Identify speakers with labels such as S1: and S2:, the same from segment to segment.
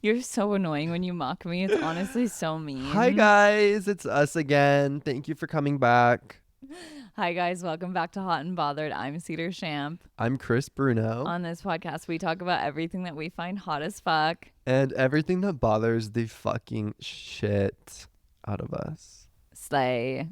S1: You're so annoying when you mock me. It's honestly so mean.
S2: Hi guys, it's us again. Thank you for coming back.
S1: Hi guys, welcome back to Hot and Bothered. I'm Cedar Champ.
S2: I'm Chris Bruno,
S1: On this podcast, we talk about everything that we find hot as fuck.
S2: and everything that bothers the fucking shit out of us.
S1: Slay.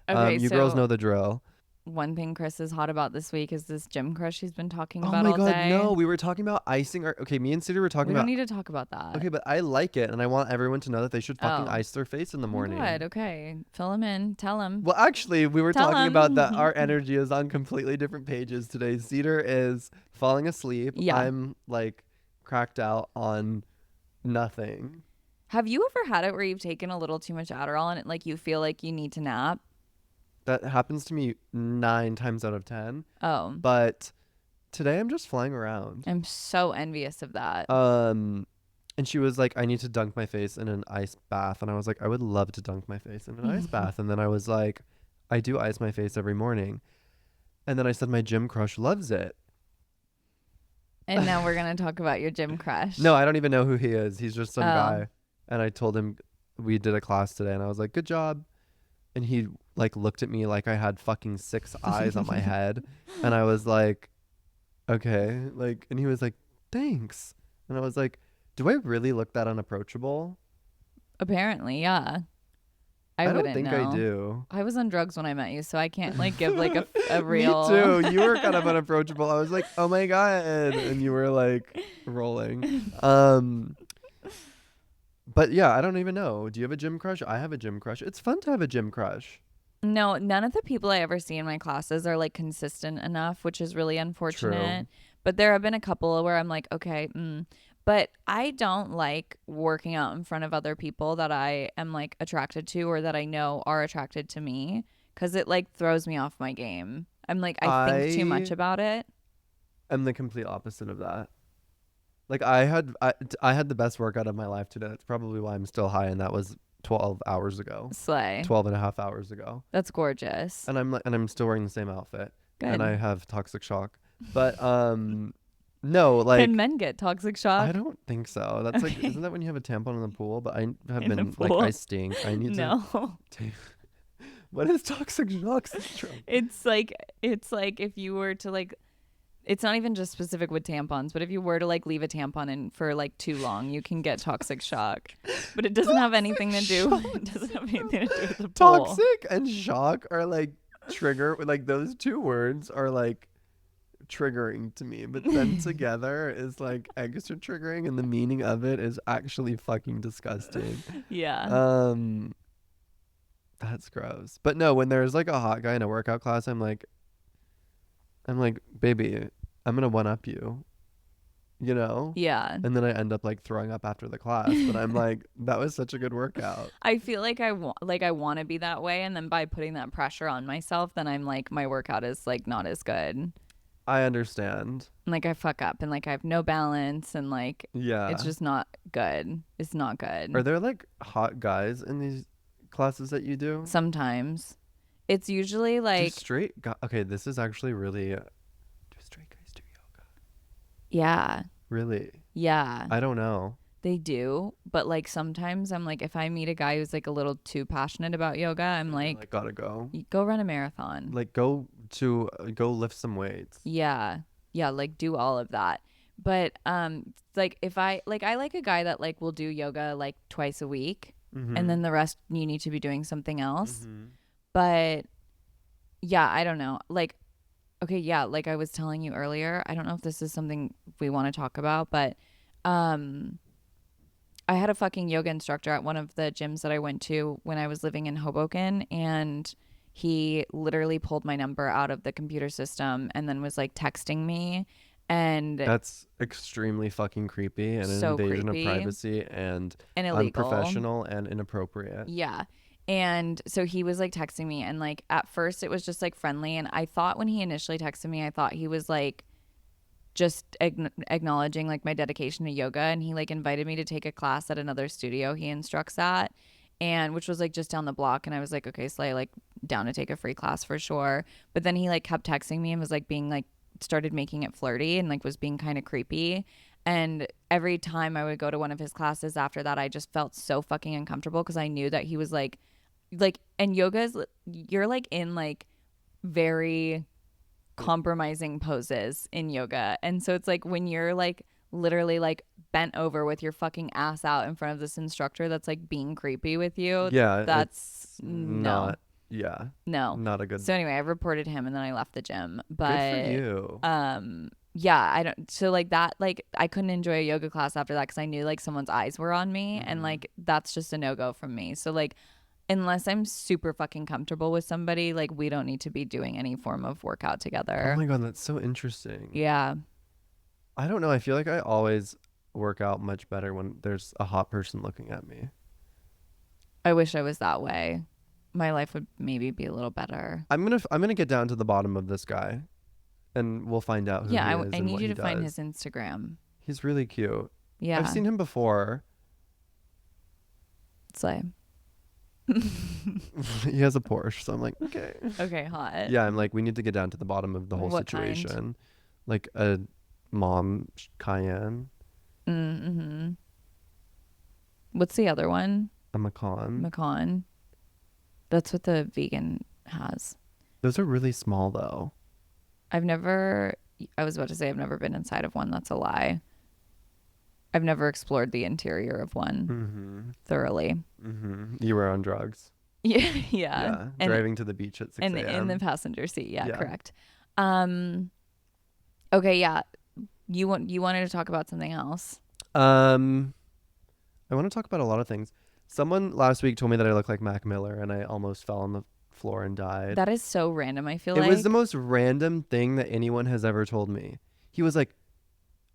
S1: Okay,
S2: You
S1: so
S2: girls know the drill.
S1: one thing Chris is hot about this week is this gym crush he's been talking
S2: Oh
S1: about
S2: my
S1: all
S2: god,
S1: day.
S2: no, we were talking about icing our okay, me and Cedar were talking
S1: We
S2: about
S1: don't need to talk about that.
S2: okay, but I like it and I want everyone to know that they should fucking
S1: Oh.
S2: ice their face in the morning.
S1: Good. Okay. Fill him in. Tell him.
S2: Well, actually, we were
S1: Tell
S2: talking
S1: 'em.
S2: about that our energy is on completely different pages today. Cedar is falling asleep.
S1: Yeah.
S2: I'm like cracked out on nothing.
S1: Have you ever had it where you've taken a little too much Adderall and you feel like you need to nap?
S2: That happens to me 9 times out of 10.
S1: Oh,
S2: But today I'm just flying around.
S1: I'm so envious of that.
S2: And she was like, I need to dunk my face in an ice bath. And I was like, I would love to dunk my face in an ice bath. And then I was like, I do ice my face every morning. And then I said, my gym crush loves it.
S1: And now we're going to talk about your gym crush.
S2: No, I don't even know who he is. He's just some
S1: Oh.
S2: guy. And I told him we did a class today. And I was like, good job. And he like looked at me like I had fucking 6 eyes on my head. And I was like, okay. Like, and he was like, thanks. And I was like, do I really look that unapproachable?
S1: Apparently, yeah. I
S2: don't
S1: wouldn't
S2: think
S1: know.
S2: I do.
S1: I was on drugs when I met you, so I can't give a real.
S2: Me too. You were kind of unapproachable. I was like, oh my God. And you were like rolling. But yeah, I don't even know. Do you have a gym crush? I have a gym crush. It's fun to have a gym crush.
S1: No, none of the people I ever see in my classes are consistent enough, which is really unfortunate.
S2: True.
S1: But there have been a couple where I'm like, okay, but I don't like working out in front of other people that I am attracted to or that I know are attracted to me, because it throws me off my game. I'm I think too much about it.
S2: I'm the complete opposite of that. Like I had the best workout of my life today. That's probably why I'm still high, and that was 12 hours ago.
S1: Slay.
S2: 12 and a half hours ago.
S1: That's gorgeous.
S2: And I'm still wearing the same outfit.
S1: Good.
S2: And I have toxic shock. But no, like
S1: can men get toxic shock?
S2: I don't think so. That's
S1: Okay.
S2: isn't that when you have a tampon in the pool? But I have
S1: In the
S2: been
S1: pool?
S2: I stink. I need
S1: No.
S2: to What is toxic shock syndrome?
S1: It's if you were to it's not even just specific with tampons, but if you were to leave a tampon in for too long, you can get toxic shock. But it doesn't have anything to do. It doesn't have anything to do with the pool.
S2: Toxic and shock are trigger. Those two words are triggering to me, but then together is extra triggering, and the meaning of it is actually fucking disgusting.
S1: Yeah.
S2: That's gross. But no, when there's a hot guy in a workout class, I'm like, baby, I'm gonna one up you, you know?
S1: Yeah.
S2: And then I end up throwing up after the class, but I'm like, that was such a good workout.
S1: I feel I want to be that way, and then by putting that pressure on myself, then I'm my workout is not as good.
S2: I understand.
S1: And I fuck up, and I have no balance, and
S2: Yeah,
S1: it's just not good. It's not good.
S2: Are there hot guys in these classes that you do?
S1: Sometimes. It's usually
S2: Do straight okay, this is actually really do straight guys do yoga?
S1: yeah.
S2: Really?
S1: Yeah.
S2: I don't know.
S1: They do, but sometimes I'm if I meet a guy who's a little too passionate about yoga, I'm
S2: Gotta go.
S1: go run a marathon.
S2: Go lift some weights.
S1: Yeah. Yeah, do all of that. But if I like a guy that will do yoga twice a week, and then the rest you need to be doing something else.
S2: Mm-hmm.
S1: But yeah, I don't know. Okay, yeah, I was telling you earlier, I don't know if this is something we want to talk about, but I had a fucking yoga instructor at one of the gyms that I went to when I was living in Hoboken, and he literally pulled my number out of the computer system and then was texting me, and
S2: That's extremely fucking creepy and an
S1: So
S2: invasion
S1: creepy.
S2: of privacy and
S1: illegal.
S2: unprofessional and inappropriate.
S1: Yeah. And so he was texting me, and at first it was just friendly, and I thought when he initially texted me, I thought he was just acknowledging my dedication to yoga, and he invited me to take a class at another studio he instructs at, and which was just down the block, and I was okay, Slay, down to take a free class for sure. But then he kept texting me and was being started making it flirty and was being kind of creepy. And every time I would go to one of his classes after that, I just felt so fucking uncomfortable because I knew that he was like, and yoga is, you're like in like very compromising poses in yoga. And so it's like when you're like literally like bent over with your fucking ass out in front of this instructor that's like being creepy with you,
S2: Yeah,
S1: that's
S2: it's
S1: no,
S2: not. Yeah,
S1: no.
S2: not a good.
S1: So anyway, I reported him and then I left the gym.
S2: Good for
S1: But
S2: you.
S1: yeah, I don't, so like that, like I couldn't enjoy a yoga class after that because I knew like someone's eyes were on me, and
S2: Hmm.
S1: like that's just a no-go from me. So like unless I'm super fucking comfortable with somebody, like we don't need to be doing any form of workout
S2: Oh
S1: together.
S2: my god, that's so interesting.
S1: Yeah.
S2: I don't know. I feel like I always work out much better when there's a hot person looking at me.
S1: I wish I was that way. My life would maybe be a little better.
S2: I'm gonna get down to the bottom of this guy, and we'll find out who
S1: Yeah,
S2: he
S1: I
S2: is and
S1: need
S2: what
S1: you
S2: he
S1: to find his
S2: does.
S1: Instagram.
S2: He's really cute. I've
S1: Yeah.
S2: seen him before.
S1: It's like,
S2: He has a Porsche, so I'm like, okay.
S1: okay, hot.
S2: Yeah, I'm like, we need to get down to the bottom of the whole
S1: What kind?
S2: situation. Like a mom Cayenne,
S1: Mm-hmm. What's the other one?
S2: a Macan.
S1: Macan. That's what the vegan has.
S2: Those are really small though.
S1: I've never, I was about to say I've never been inside of one. That's a lie. I've never explored the interior of one
S2: Mm-hmm.
S1: thoroughly.
S2: Mm-hmm. You were on drugs.
S1: Yeah, yeah.
S2: Yeah,
S1: And
S2: driving to the beach at 6
S1: in the
S2: a.m.
S1: passenger seat. Yeah,
S2: Yeah.
S1: correct. Um okay, yeah. You wanted to talk about something else.
S2: Um, I want to talk about a lot of things. Someone last week told me that I look like Mac Miller, and I almost fell on the floor and died.
S1: That is so random, I feel
S2: It
S1: like.
S2: was the most random thing that anyone has ever told me. He was like,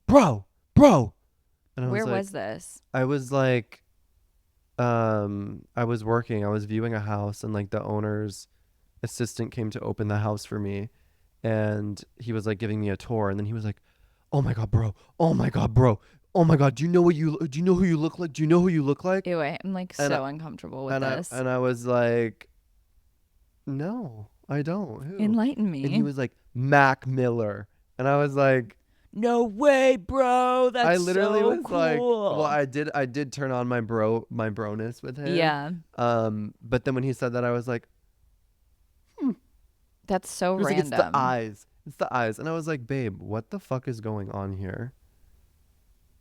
S2: "Bro, bro," and I was
S1: Where
S2: like,
S1: was this?
S2: I was like, I was working. I was viewing a house, and like the owner's assistant came to open the house for me, and he was like giving me a tour, and then he was like, "Oh my god, bro! Oh my god, bro! Oh my god! Do you know do you know who you look like? Do you know who you look like?"
S1: Ew, I'm like
S2: And
S1: so uncomfortable with
S2: and I
S1: this.
S2: and I was like, "No, I don't. Who?"
S1: Enlighten
S2: And he
S1: me.
S2: was like, "Mac Miller," and I was like,
S1: No way, bro.
S2: I
S1: That's
S2: literally
S1: so
S2: was like, well,
S1: cool.
S2: I did turn on my broness with him.
S1: Yeah.
S2: But then when he said that, I was like,
S1: That's so
S2: he was like, it's the
S1: random.
S2: eyes. It's the eyes. And I was like, babe, what the fuck is going on here?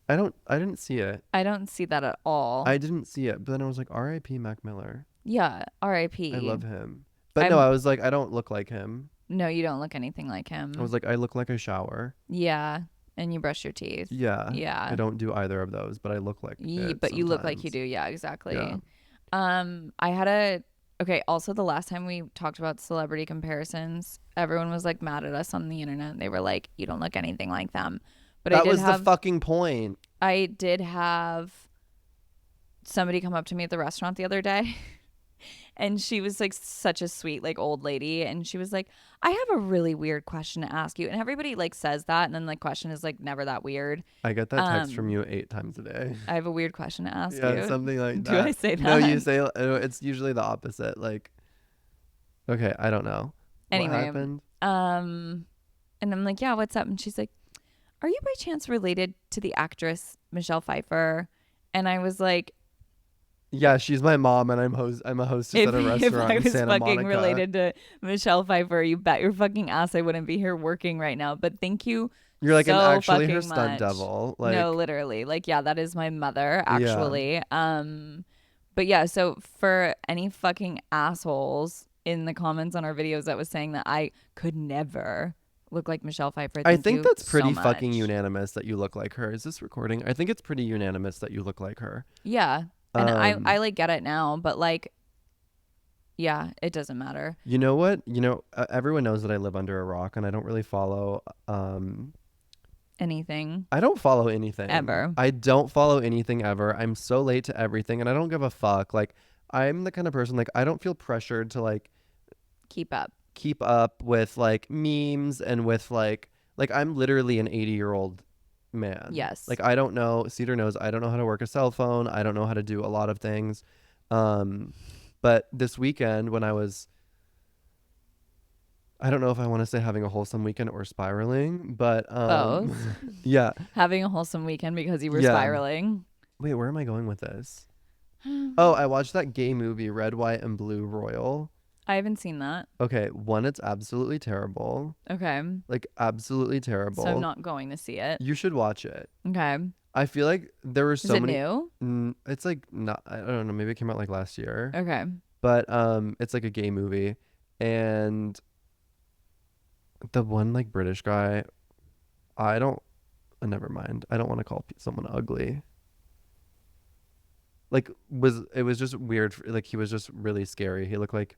S2: I didn't see it.
S1: I don't see that at all.
S2: I didn't see it. But then I was like, R.I.P. Mac Miller.
S1: Yeah,
S2: I
S1: R.I.P.
S2: love him. But no,
S1: I'm
S2: I was like, I don't look like him.
S1: No, you don't look anything like
S2: I was
S1: him.
S2: like, I look like a shower.
S1: Yeah, and you brush your teeth.
S2: Yeah. I
S1: Yeah.
S2: don't do either of those, but I look like it
S1: But you look like you
S2: sometimes.
S1: do. Yeah,
S2: Yeah.
S1: exactly. I had a okay, also the last time we talked about celebrity comparisons, everyone was like mad at us on the internet. They were like, "You don't look anything like them." But
S2: That was the fucking point.
S1: I did have somebody come up to me at the restaurant the other day. And she was like such a sweet like old lady, and she was like, "I have a really weird question to ask you." And everybody like says that, and then the question is like never that weird.
S2: I get that text from
S1: Um
S2: you 8 times a day.
S1: I have a weird question to ask
S2: Yeah,
S1: you.
S2: something like
S1: Do I
S2: that.
S1: say
S2: No, you
S1: that?
S2: say it's usually the opposite. Like, okay, I don't know. What
S1: Anyway,
S2: happened?
S1: and I'm like, "Yeah, what's up?" And she's like, "Are you by chance related to the actress Michelle Pfeiffer?" And I was like,
S2: Yeah, she's my mom, and I'm a hostess
S1: if
S2: at a
S1: if
S2: restaurant
S1: I
S2: in
S1: was
S2: Santa
S1: fucking
S2: Monica.
S1: related to Michelle Pfeiffer, you bet your fucking ass I wouldn't be here working right now. But thank you
S2: You're like, I'm
S1: so
S2: actually her
S1: fucking
S2: stunt
S1: much.
S2: double.
S1: No,
S2: Like,
S1: literally. Like, yeah, that is my mother,
S2: yeah,
S1: actually. But yeah, so for any fucking assholes in the comments on our videos that was saying that I could never look like Michelle Pfeiffer,
S2: I
S1: thank
S2: think
S1: you
S2: that's
S1: so
S2: pretty fucking
S1: much.
S2: unanimous that you look like her. Is this recording? I think it's pretty unanimous that you look like her.
S1: Yeah. And I
S2: Um,
S1: like get it now, but like, yeah, it doesn't matter.
S2: you know what? Everyone knows that I live under a rock, and I don't really follow.
S1: Anything
S2: I don't follow anything.
S1: ever.
S2: I don't follow anything ever. I'm so late to everything, and I don't give a fuck. Like, I'm the kind of person, like, I don't feel pressured to like
S1: Keep up.
S2: keep up with like memes and with like I'm literally an 80-year-old man.
S1: Yes.
S2: Like, I don't know. Cedar knows I don't know how to work a cell phone. I don't know how to do a lot of things. But this weekend when I don't know if I want to say having a wholesome weekend or spiraling, but
S1: Both.
S2: yeah.
S1: Having a wholesome weekend because you were
S2: Yeah.
S1: spiraling.
S2: Wait, where am I going with this? Oh, I watched that gay movie Red, White, and Blue Royal.
S1: I haven't seen that.
S2: Okay, one, it's absolutely terrible.
S1: Okay.
S2: Like absolutely
S1: So I'm
S2: terrible.
S1: not going to see it.
S2: You should watch it.
S1: Okay.
S2: I feel like there were
S1: Is
S2: so
S1: it
S2: many.
S1: new?
S2: It's like not. I don't know. Maybe it came out like last year.
S1: Okay.
S2: But it's like a gay movie, and the one like British guy. I don't. Never mind. I don't want to call someone ugly. Like it was just weird. Like he was just really scary. He looked like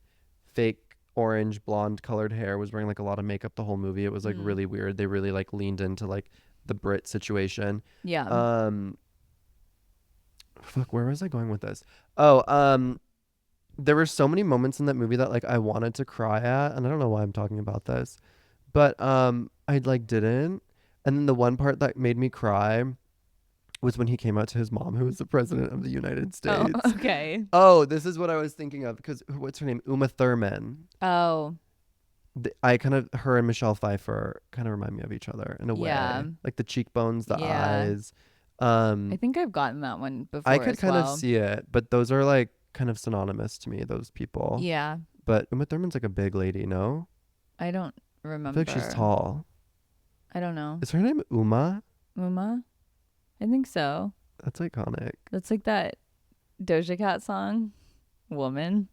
S2: fake orange blonde colored hair. Was wearing like a lot of makeup the whole movie. It was like
S1: Mm.
S2: really weird. They really like leaned into like the Brit situation.
S1: Yeah.
S2: Um, fuck. Where was I going with this? Oh, there were so many moments in that movie that like I wanted to cry at, and I don't know why I'm talking about this, but I like didn't. And then the one part that made me cry was when he came out to his mom, who was the president of the United
S1: Oh,
S2: States.
S1: okay.
S2: Oh, this is what I was thinking of because what's her name? Uma Thurman.
S1: Oh,
S2: I kind of her and Michelle Pfeiffer kind of remind me of each other in a
S1: yeah.
S2: way, like the cheekbones, the
S1: Yeah.
S2: eyes.
S1: I think I've gotten that one
S2: I
S1: before
S2: could
S1: as
S2: kind of
S1: well.
S2: see it, but those are like kind of synonymous to me. Those people.
S1: Yeah.
S2: But Uma Thurman's like a big lady, no?
S1: I don't
S2: I feel like she's
S1: remember.
S2: tall.
S1: I don't know.
S2: Is her name Uma?
S1: Uma? I think so.
S2: That's iconic.
S1: That's like that Doja Cat song, Woman.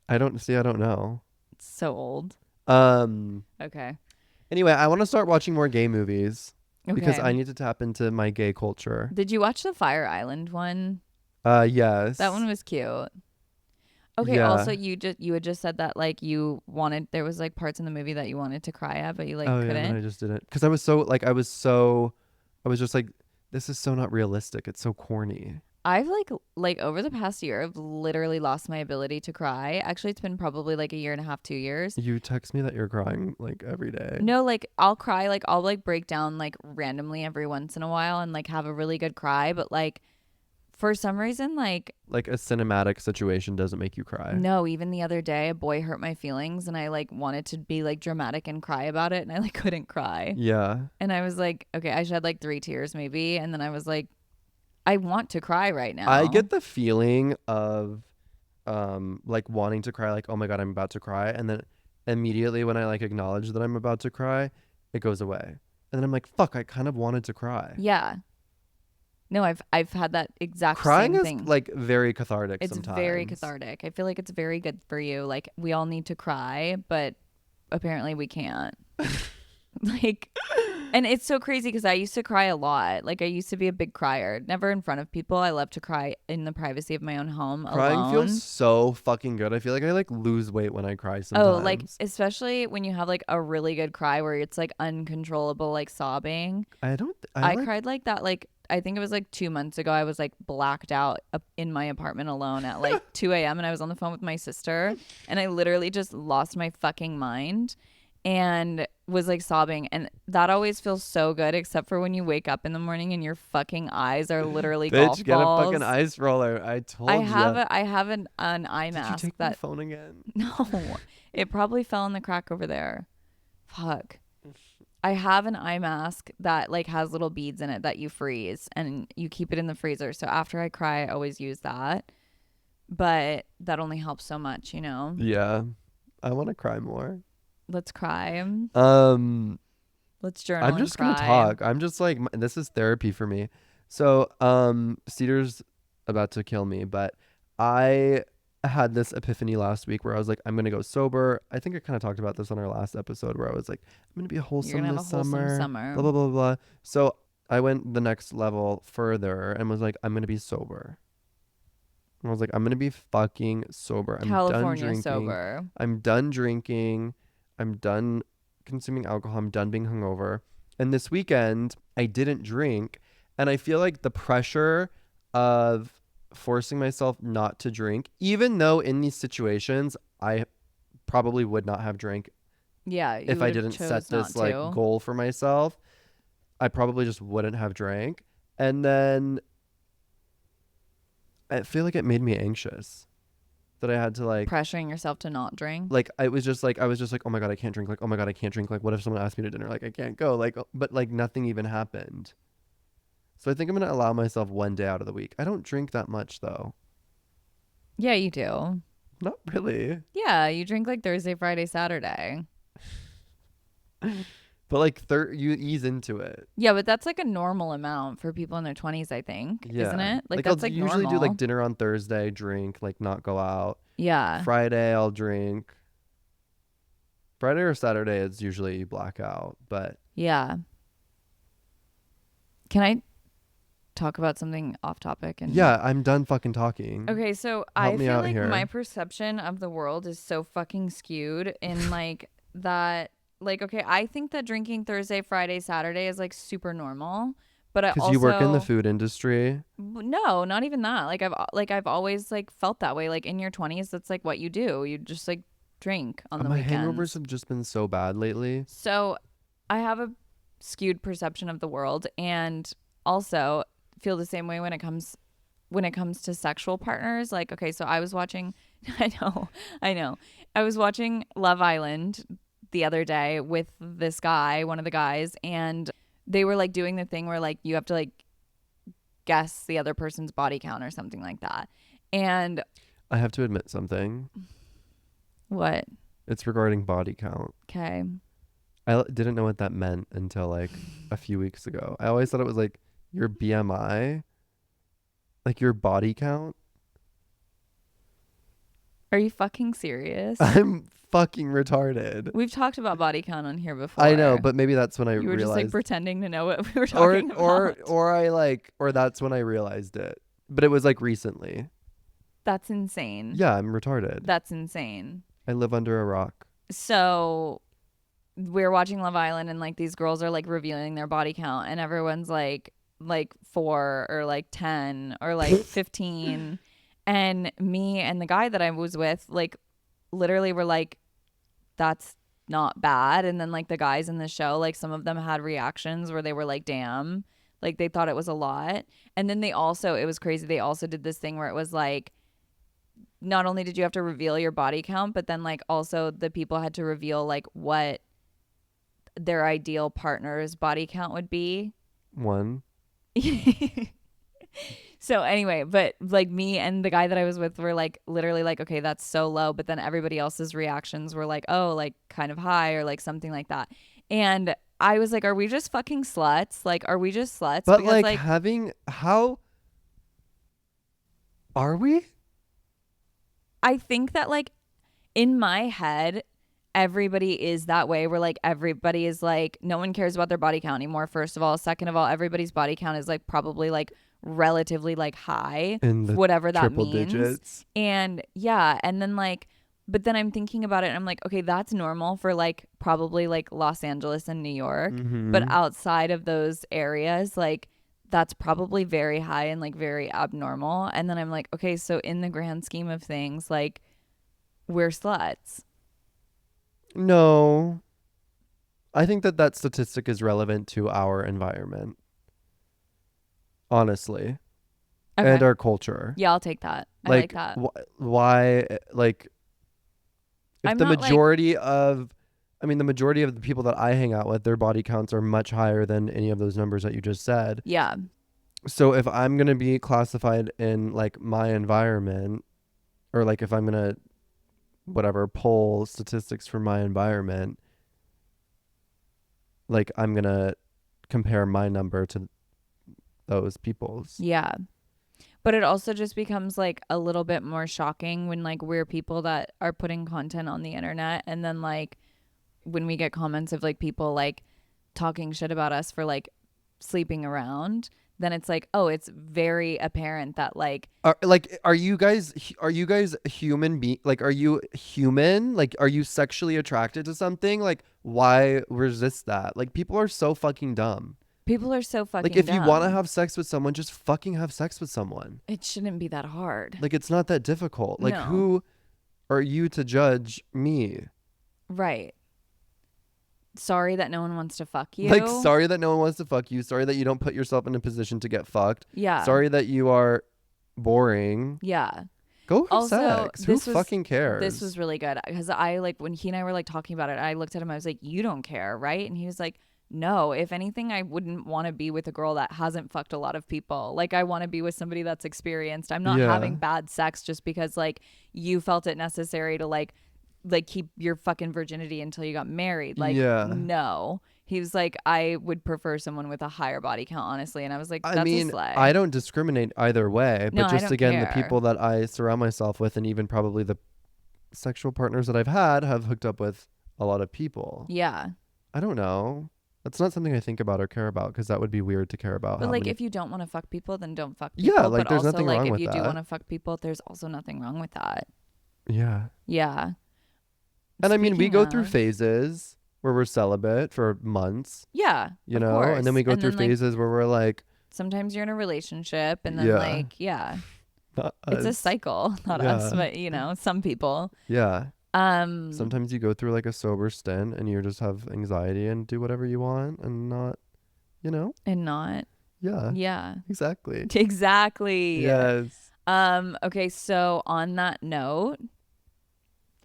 S2: I don't know.
S1: It's so old.
S2: Um
S1: Okay.
S2: anyway, I want to start watching more gay movies because
S1: Okay.
S2: I need to tap into my gay culture.
S1: Did you watch the Fire Island one?
S2: Yes.
S1: That one was cute. Okay,
S2: Yeah.
S1: also you had just said that like you wanted there was like parts in the movie that you wanted to cry at but you like
S2: Oh yeah, and then I
S1: couldn't.
S2: just didn't because I was just like, this is so not realistic. It's so corny.
S1: I've like over the past year I've literally lost my ability to cry. Actually, it's been probably like a year and a half, 2 years.
S2: You text me that you're crying like every day.
S1: No, like I'll cry, like I'll like break down like randomly every once in a while and like have a really good cry, but like for some reason like
S2: Like a cinematic situation doesn't make you cry.
S1: no, even the other day a boy hurt my feelings and I like wanted to be like dramatic and cry about it and I like couldn't cry.
S2: Yeah.
S1: And I was like, okay, I shed like 3 tears maybe, and then I was like, I want to cry right now.
S2: I get the feeling of like wanting to cry, like, oh my God, I'm about to cry. And then immediately when I like acknowledge that I'm about to cry, it goes away. And then I'm like, fuck, I kind of wanted to cry.
S1: Yeah. No, I've had that exact
S2: Crying
S1: same
S2: is
S1: thing.
S2: like very cathartic
S1: It's
S2: sometimes.
S1: very cathartic. I feel like it's very good for you. Like we all need to cry, but apparently we can't. Like, and it's so crazy because I used to cry a lot. Like I used to be a big crier. Never in front of people. I love to cry in the privacy of my own home
S2: Crying
S1: alone.
S2: feels so fucking good. I feel like I like lose weight when I cry sometimes.
S1: Oh, like especially when you have like a really good cry where it's like uncontrollable, like sobbing.
S2: I don't.
S1: I
S2: like,
S1: cried like that. Like I think it was like 2 months ago. I was like blacked out up in my apartment alone at like 2 a.m. and I was on the phone with my sister and I literally just lost my fucking mind and was like sobbing. And that always feels so good, except for when you wake up in the morning and your fucking eyes are literally golf
S2: bitch, get a
S1: balls.
S2: fucking ice roller. I told you.
S1: I have an eye
S2: Did you
S1: mask
S2: take my
S1: that
S2: phone again?
S1: no, it probably fell in the crack over there. Fuck. I have an eye mask that like has little beads in it that you freeze and you keep it in the freezer. So after I cry, I always use that. But that only helps so much, you know.
S2: Yeah, I want to cry more.
S1: Let's cry. Let's journal
S2: I'm
S1: and
S2: just gonna
S1: cry.
S2: talk. I'm just like this is therapy for me. So, Cedar's about to kill me, but I had this epiphany last week where I was like, I'm gonna go sober. I think I kind of talked about this on our last episode where I was like, I'm gonna be
S1: You're
S2: wholesome
S1: gonna have
S2: this
S1: a wholesome
S2: summer.
S1: summer.
S2: Blah blah blah blah. So I went the next level further and was like, I'm gonna be sober. And I was like, I'm gonna be fucking sober. I'm done
S1: California
S2: drinking.
S1: sober.
S2: I'm done drinking. I'm done consuming alcohol. I'm done being hungover. And this weekend, I didn't drink. And I feel like the pressure of forcing myself not to drink, even though in these situations, I probably would not have drank
S1: Yeah. You
S2: if I
S1: would've
S2: didn't
S1: chose
S2: set this
S1: not
S2: like
S1: to.
S2: goal for myself. I probably just wouldn't have drank. And then I feel like it made me anxious. that I had to like
S1: pressuring yourself to not drink.
S2: I was just like oh my god I can't drink, like oh my god I can't drink, like what if someone asked me to dinner, like I can't go, like but like nothing even happened. So I think I'm gonna allow myself one day out of the week. I don't drink that much though.
S1: Yeah, you do.
S2: Not really.
S1: Yeah, you drink like Thursday, Friday, Saturday.
S2: But like you ease into it.
S1: Yeah, but that's like a normal amount for people in their 20s, I think.
S2: Yeah.
S1: Isn't it? Like
S2: I'll
S1: that's like
S2: usually
S1: normal.
S2: do like dinner on Thursday, drink, like not go out.
S1: Yeah.
S2: Friday I'll drink. Friday or Saturday it's usually blackout, but
S1: Yeah. Can I talk about something off topic? And
S2: yeah, I'm done fucking talking.
S1: Okay, so
S2: Help
S1: I
S2: me
S1: feel
S2: out
S1: like
S2: here.
S1: my perception of the world is so fucking skewed in like that. Like, okay, I think that drinking Thursday, Friday, Saturday is like super normal, but I
S2: Because
S1: also
S2: you work in the food industry.
S1: no, not even that. I've always like felt that way. Like in your 20s, that's like what you do. You just like drink on the
S2: My
S1: weekends.
S2: hangovers have just been so bad lately.
S1: So I have a skewed perception of the world, and also feel the same way when it comes to sexual partners. Like, okay, so I was watching I know. I was watching Love Island the other day with this guy, one of the guys, and they were like doing the thing where like you have to like guess the other person's body count or something like that. And
S2: I have to admit something.
S1: what?
S2: It's regarding body count.
S1: Okay.
S2: I didn't know what that meant until like a few weeks ago. I always thought it was like your BMI, like your body count.
S1: Are you fucking serious?
S2: I'm fucking retarded.
S1: We've talked about body count on here before.
S2: I know, but maybe that's when I
S1: you were
S2: realized.
S1: just like pretending to know what we were talking about.
S2: Or that's when I realized it. But it was like recently.
S1: That's insane.
S2: Yeah, I'm retarded.
S1: That's insane.
S2: I live under a rock.
S1: So we're watching Love Island, and like these girls are like revealing their body count, and everyone's like 4 or like 10 or like 15. And me and the guy that I was with, like, literally were like, that's not bad. And then like the guys in the show, like some of them had reactions where they were like, damn, like they thought it was a lot. And then it was crazy. They also did this thing where it was like, not only did you have to reveal your body count, but then like also the people had to reveal like what their ideal partner's body count would be.
S2: 1.
S1: So anyway, but like me and the guy that I was with were like literally like, okay, that's so low. But then everybody else's reactions were like, oh, like kind of high or like something like that. And I was like, are we just fucking sluts? Like, are we just sluts?
S2: But
S1: because,
S2: like how are we?
S1: I think that like in my head, everybody is that way, where like everybody is like, no one cares about their body count anymore, first of all. Second of all, everybody's body count is like probably like relatively like high,
S2: In the
S1: whatever that
S2: triple
S1: means.
S2: digits.
S1: And yeah, and then like, but then I'm thinking about it and I'm like, okay, that's normal for like probably like Los Angeles and New York.
S2: Mm-hmm.
S1: But outside of those areas, like that's probably very high and like very abnormal. And then I'm like, okay, so in the grand scheme of things, like we're sluts.
S2: No. I think that statistic is relevant to our environment. Honestly.
S1: Okay.
S2: And our culture.
S1: Yeah, I'll take that. I like that.
S2: Why, like, if
S1: I'm
S2: the
S1: not,
S2: majority of the people that I hang out with, their body counts are much higher than any of those numbers that you just said.
S1: Yeah.
S2: So if I'm going to be classified in like my environment, or like if I'm going to pull statistics for my environment, like I'm going to compare my number to those people's.
S1: Yeah. But it also just becomes like a little bit more shocking when like we're people that are putting content on the internet, and then like when we get comments of like people like talking shit about us for like sleeping around, then it's like, oh, it's very apparent that like
S2: are you guys human like, are you human? Like, are you sexually attracted to something? Like, why resist that? Like, people are so fucking dumb.
S1: People are so fucking
S2: like, if you
S1: dumb.
S2: want to have sex with someone, just fucking have sex with someone.
S1: It shouldn't be that hard.
S2: Like, it's not that difficult. Like,
S1: No.
S2: who are you to judge me?
S1: Right. Sorry that no one wants to fuck you.
S2: Like, sorry that no one wants to fuck you. Sorry that you don't put yourself in a position to get fucked.
S1: Yeah.
S2: Sorry that you are boring.
S1: Yeah.
S2: Go have
S1: Also,
S2: sex. Who fucking
S1: this
S2: cares?
S1: was really good because I like when he and I were like talking about it, I looked at him, I was like, you don't care, right? And he was like, no, if anything, I wouldn't want to be with a girl that hasn't fucked a lot of people. Like, I want to be with somebody that's experienced. I'm not
S2: Yeah.
S1: having bad sex just because like you felt it necessary to like keep your fucking virginity until you got married. Like,
S2: Yeah.
S1: no. He was like, I would prefer someone with a higher body count, honestly. And I was like,
S2: I
S1: that's a
S2: mean, I
S1: slay.
S2: don't discriminate either way,
S1: No,
S2: but
S1: I
S2: just
S1: don't
S2: again, the
S1: care.
S2: people that I surround myself with, and even probably the sexual partners that I've had, have hooked up with a lot of people.
S1: Yeah.
S2: I don't know. That's not something I think about or care about because that would be weird to care about
S1: But
S2: how
S1: like,
S2: many.
S1: if you don't want to fuck people, then don't fuck
S2: Yeah,
S1: people.
S2: like
S1: But
S2: there's
S1: also,
S2: nothing
S1: like,
S2: wrong
S1: if
S2: with
S1: you do want
S2: that.
S1: to fuck people, there's also nothing wrong with that.
S2: Yeah.
S1: Yeah.
S2: And I mean, we
S1: Speaking
S2: go through
S1: of,
S2: phases where we're celibate for months,
S1: yeah,
S2: you
S1: of
S2: know, and then
S1: course.
S2: we go
S1: And
S2: through
S1: then like
S2: phases where we're like,
S1: sometimes you're in a relationship, and then
S2: yeah,
S1: like, yeah,
S2: not
S1: it's a
S2: us.
S1: cycle. Not us,
S2: Yeah.
S1: but you know, some people.
S2: Yeah.
S1: Um,
S2: Sometimes you go through like a sober stint and you just have anxiety and do whatever you want and not, you know?
S1: and not.
S2: Yeah,
S1: Yeah.
S2: exactly.
S1: Exactly.
S2: Yes.
S1: Okay, so on that note,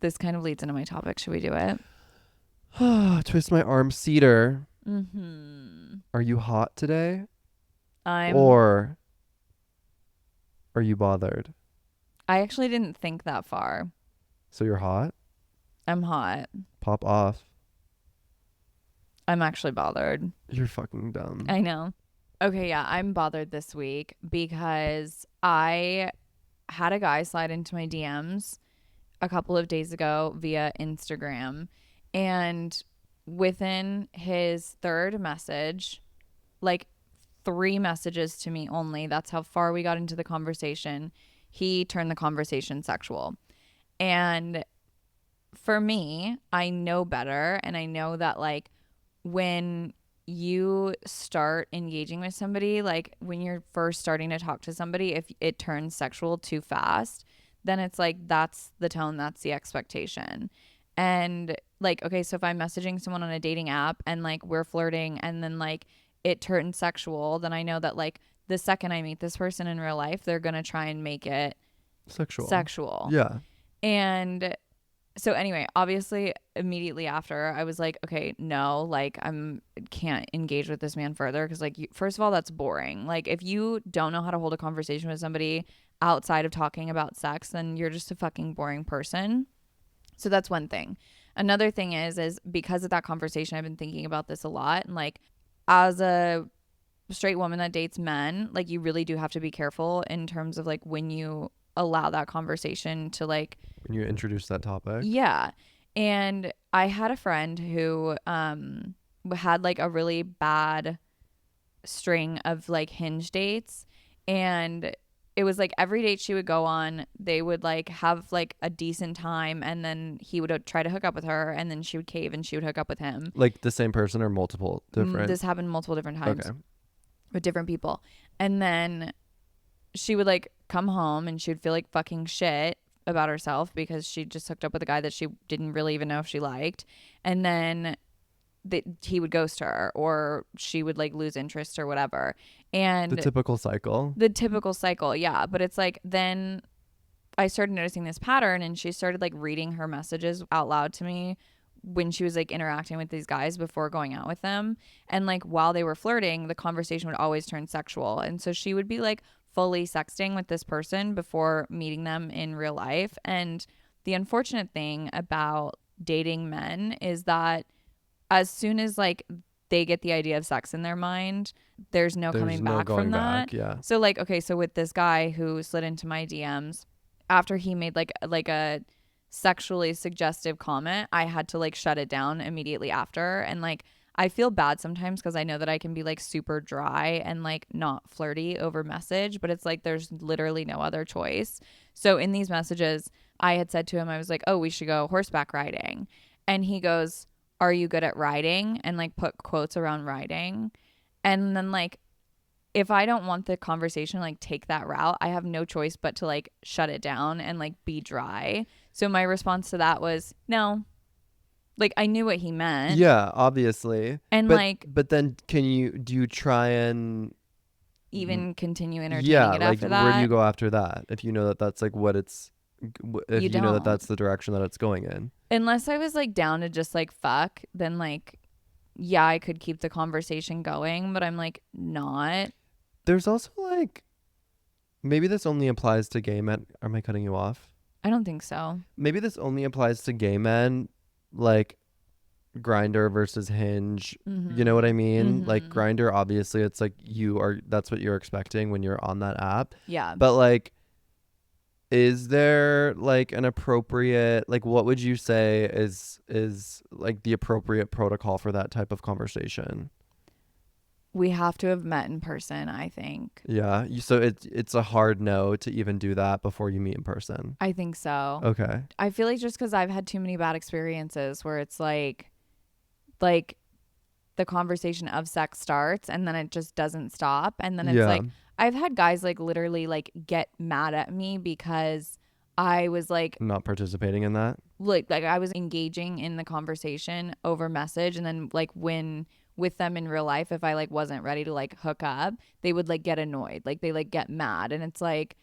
S1: this kind of leads into my topic. Should we do it?
S2: Twist my arm, Cedar.
S1: Mm-hmm.
S2: Are you hot today?
S1: I'm
S2: Or are you bothered?
S1: I actually didn't think that far.
S2: So you're hot?
S1: I'm hot.
S2: Pop off.
S1: I'm actually bothered.
S2: You're fucking dumb.
S1: I know. Okay, yeah, I'm bothered this week because I had a guy slide into my DMs a couple of days ago via Instagram. And within his third message, like 3 messages to me only, that's how far we got into the conversation, he turned the conversation sexual. And for me, I know better. And I know that, like, when you start engaging with somebody, like when you're first starting to talk to somebody, if it turns sexual too fast, then it's like that's the tone, that's the expectation. And like, okay, so if I'm messaging someone on a dating app and like we're flirting and then like it turns sexual, then I know that like the second I meet this person in real life, they're going to try and make it
S2: Sexual.
S1: sexual.
S2: Yeah.
S1: And so anyway, obviously immediately after I was like, okay, no, like can't engage with this man further because like first of all, that's boring. Like if you don't know how to hold a conversation with somebody outside of talking about sex, then you're just a fucking boring person. So that's one thing. Another thing is because of that conversation, I've been thinking about this a lot, and like as a straight woman that dates men, like you really do have to be careful in terms of like when you allow that conversation to like
S2: When you introduce that topic.
S1: yeah. And I had a friend who had like a really bad string of like hinge dates, and it was like every date she would go on, they would like have like a decent time, and then he would try to hook up with her, and then she would cave and she would hook up with him.
S2: Like the same person or multiple different?
S1: This happened multiple different times
S2: Okay.
S1: with different people. And then she would like come home and she would feel like fucking shit about herself because she just hooked up with a guy that she didn't really even know if she liked. And then he would ghost her or she would like lose interest or whatever. And
S2: The typical cycle.
S1: the typical cycle, yeah. But it's like then I started noticing this pattern, and she started like reading her messages out loud to me when she was like interacting with these guys before going out with them. And like while they were flirting, the conversation would always turn sexual. And so she would be like fully sexting with this person before meeting them in real life. And the unfortunate thing about dating men is that as soon as like they get the idea of sex in their mind, there's no coming
S2: no
S1: back
S2: going
S1: from that.
S2: back. Yeah.
S1: So like, okay, so with this guy who slid into my DMs after he made like a sexually suggestive comment, I had to like shut it down immediately after. And like I feel bad sometimes because I know that I can be like super dry and like not flirty over message, but it's like there's literally no other choice. So in these messages, I had said to him, I was like, oh, we should go horseback riding. And he goes, are you good at riding? And like put quotes around riding. And then like if I don't want the conversation like take that route, I have no choice but to like shut it down and like be dry. So my response to that was no. Like I knew what he meant.
S2: Yeah, obviously.
S1: And like
S2: but then do you try and
S1: even continue entertaining
S2: yeah,
S1: it
S2: like
S1: after
S2: where do you
S1: that.
S2: go after that if you know that that's like what it's if
S1: You
S2: you know that
S1: don't.
S2: that's the direction that it's going in.
S1: Unless I was like down to just like fuck, then like yeah, I could keep the conversation going, but I'm like not.
S2: There's also like, maybe this only applies to gay men. Am I cutting you off?
S1: I don't think so.
S2: Maybe this only applies to gay men, like Grinder versus Hinge. You know what I
S1: Mhm.
S2: mean? Like
S1: Mhm.
S2: Grinder, obviously, it's like that's what you're expecting when you're on that app.
S1: Yeah.
S2: But like, is there like an appropriate, like, what would you say is like the appropriate protocol for that type of conversation?
S1: We have to have met in person, I think.
S2: Yeah. So it's a hard no to even do that before you meet in person.
S1: I think so.
S2: Okay.
S1: I feel like just cuz I've had too many bad experiences where it's like the conversation of sex starts and then it just doesn't stop and then it's
S2: Yeah.
S1: like I've had guys like literally like get mad at me because I was
S2: Not participating in that.
S1: like I was engaging in the conversation over message and then like when with them in real life if I like wasn't ready to like hook up, they would like get annoyed. Like they like get mad and it's like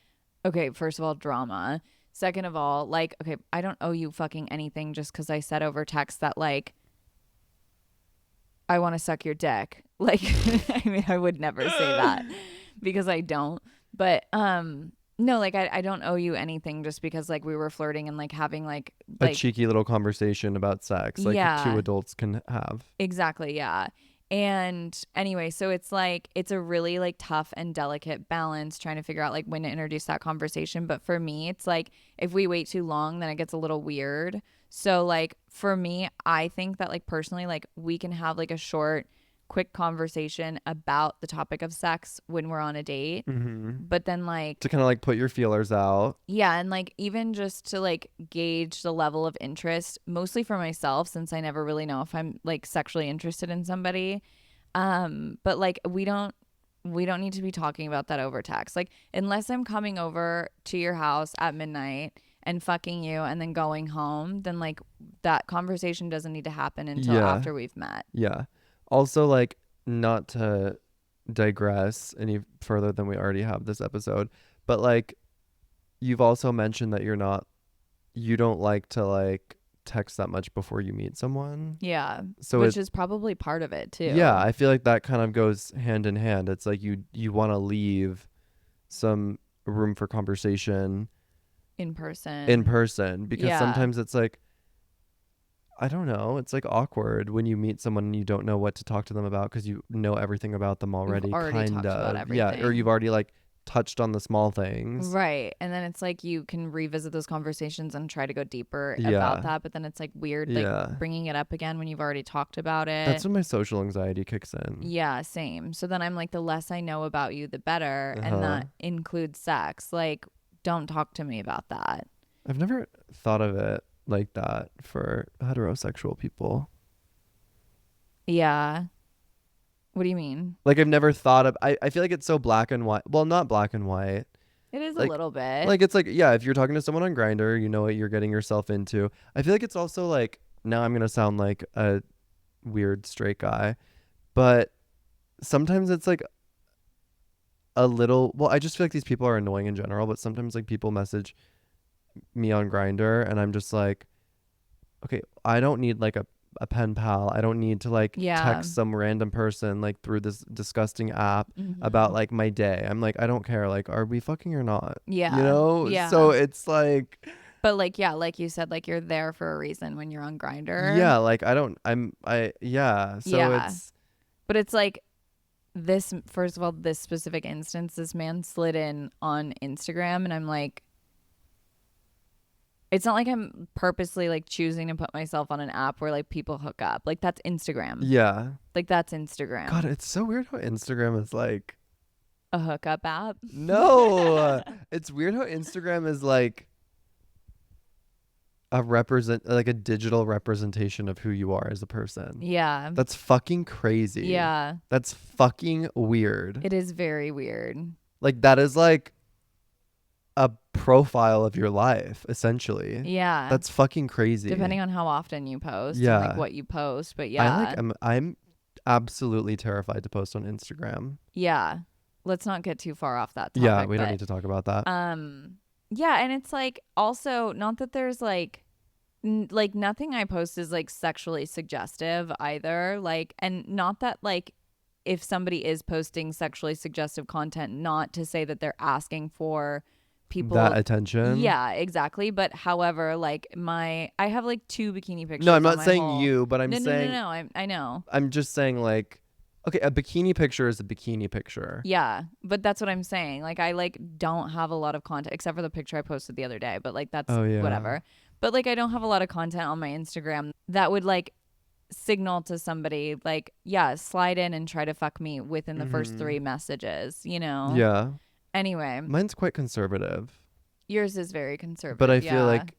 S1: okay, first of all drama. Second of all, like okay, I don't owe you fucking anything just cuz I said over text that like I want to suck your dick. Like, I mean, I would never say that because I don't. But no, like I don't owe you anything just because like we were flirting and like having
S2: A
S1: like
S2: cheeky little conversation about sex, like two
S1: yeah,
S2: adults can have.
S1: exactly, yeah. And anyway, so it's like it's a really like tough and delicate balance trying to figure out like when to introduce that conversation. But for me, it's like if we wait too long, then it gets a little weird. So like for me, I think that like personally, like we can have like a short, quick conversation about the topic of sex when we're on a date.
S2: Mm-hmm.
S1: But then like
S2: To kind of like put your feelers out.
S1: yeah, and like even just to like gauge the level of interest, mostly for myself since I never really know if I'm like sexually interested in somebody. But like we don't need to be talking about that over text. Like unless I'm coming over to your house at midnight and fucking you and then going home, then like that conversation doesn't need to happen until
S2: Yeah.
S1: after we've met.
S2: Yeah. Also, like, not to digress any further than we already have this episode, but like, you've also mentioned that you don't like to like text that much before you meet someone.
S1: Yeah.
S2: So
S1: Which is probably part of it
S2: yeah,
S1: too.
S2: I feel like that kind of goes hand in hand. It's like you want to leave some room for conversation
S1: In
S2: in
S1: person.
S2: person because
S1: Yeah.
S2: sometimes it's like, I don't know, it's like awkward when you meet someone and you don't know what to talk to them about because you know everything about them
S1: We've
S2: already,
S1: already
S2: kind
S1: talked about
S2: of. Yeah, or you've
S1: everything.
S2: already like touched on the small things.
S1: Right. And then it's like you can revisit those conversations and try to go deeper about
S2: Yeah.
S1: that. But then it's like weird, like
S2: Yeah.
S1: bringing it up again when you've already talked about
S2: That's
S1: it.
S2: when my social anxiety kicks in.
S1: Yeah, same. So then I'm like, the less I know about you, the better. And
S2: Uh-huh.
S1: that includes sex. Like, don't talk to me about that.
S2: I've never thought of it like that for heterosexual people.
S1: Yeah. What do you mean?
S2: Like I've never thought of I feel like it's so black and white. Well, not black and white.
S1: It is a
S2: Like
S1: little bit.
S2: like it's like, yeah, if you're talking to someone on Grinder, you know what you're getting yourself into. I feel like it's also like, now I'm gonna sound like a weird straight guy, but sometimes it's like a little, well, I just feel like these people are annoying in general, but sometimes like people message me on Grinder and I'm just like, okay, I don't need like a pen pal. I don't need to like
S1: Yeah.
S2: text some random person like through this disgusting app about
S1: Hmm.
S2: like my day. I'm like, I don't care. Like, are we fucking or not? You
S1: Yeah.
S2: know?
S1: Yeah.
S2: So it's like,
S1: But like, yeah, like you said, like you're there for a reason when you're on Grinder.
S2: yeah, like yeah. So
S1: Yeah.
S2: it's,
S1: But it's like this, first of all, this specific instance, this man slid in on Instagram, and I'm like, it's not like I'm purposely like choosing to put myself on an app where like people hook up. Like that's Instagram.
S2: yeah.
S1: Like that's
S2: God,
S1: Instagram.
S2: it's so weird how Instagram is like,
S1: A hookup app.
S2: no, it's weird how Instagram is like like a digital representation of who you are as a person.
S1: Yeah.
S2: That's fucking crazy.
S1: Yeah.
S2: That's fucking weird.
S1: It is very weird.
S2: Like that is like a profile of your life, essentially.
S1: Yeah.
S2: That's fucking crazy.
S1: Depending on how often you post and like
S2: Yeah.
S1: what you post. But
S2: I like
S1: yeah.
S2: I'm absolutely terrified to post on Instagram.
S1: Yeah. Let's not get too far off that topic.
S2: Yeah, we don't
S1: but
S2: need to talk about that.
S1: Um, Yeah, and it's like also not that there's like like nothing I post is like sexually suggestive either. Like, and not that like if somebody is posting sexually suggestive content, not to say that they're asking for
S2: That
S1: people.
S2: attention.
S1: Yeah, exactly. But however, like I have like two bikini
S2: No, I'm
S1: pictures on
S2: not
S1: my
S2: saying
S1: whole.
S2: you, but I'm
S1: No, no, no,
S2: saying
S1: no. I know.
S2: I'm just saying like okay, a bikini picture is a bikini picture.
S1: Yeah, but that's what I'm saying. Like I like don't have a lot of content except for the picture I posted the other day, but like that's
S2: Oh yeah.
S1: whatever. But like I don't have a lot of content on my Instagram that would like signal to somebody like, yeah, slide in and try to fuck me within the first
S2: Mhm.
S1: three messages, you know?
S2: Yeah.
S1: Anyway,
S2: Mine's quite conservative,
S1: yours is very
S2: but I
S1: conservative.
S2: feel
S1: Yeah.
S2: like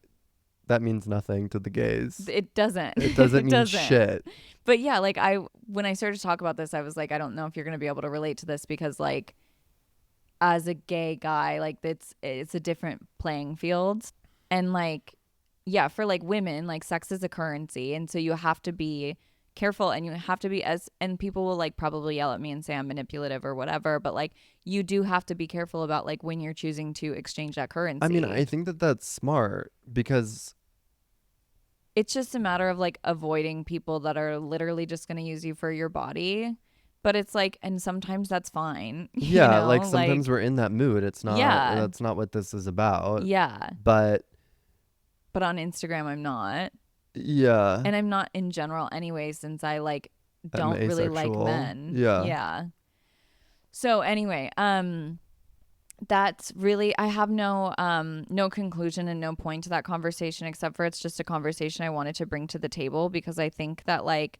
S2: that means nothing to the gays.
S1: It doesn't.
S2: It doesn't
S1: It
S2: mean
S1: doesn't.
S2: shit.
S1: But yeah, like when I started to talk about this, I was like, I don't know if you're going to be able to relate to this because like as a gay guy, like it's a different playing field. And like yeah, for like women, like sex is a currency and so you have to be careful and you have to be as and people will like probably yell at me and say I'm manipulative or whatever, but like you do have to be careful about like when you're choosing to exchange that
S2: I mean,
S1: currency.
S2: I think that that's smart because
S1: It's just a matter of like avoiding people that are literally just going to use you for your body. But it's like, and sometimes that's fine, you
S2: yeah, like
S1: know?
S2: sometimes
S1: Like,
S2: we're in that mood. It's not
S1: yeah,
S2: that's not what this is about.
S1: yeah.
S2: But
S1: But on Instagram, I'm not.
S2: yeah,
S1: And I'm not in general anyway, since I like
S2: I'm
S1: don't really like
S2: asexual.
S1: men.
S2: Yeah.
S1: Yeah. So anyway, that's really I have no conclusion and no point to that conversation except for it's just a conversation I wanted to bring to the table because I think that like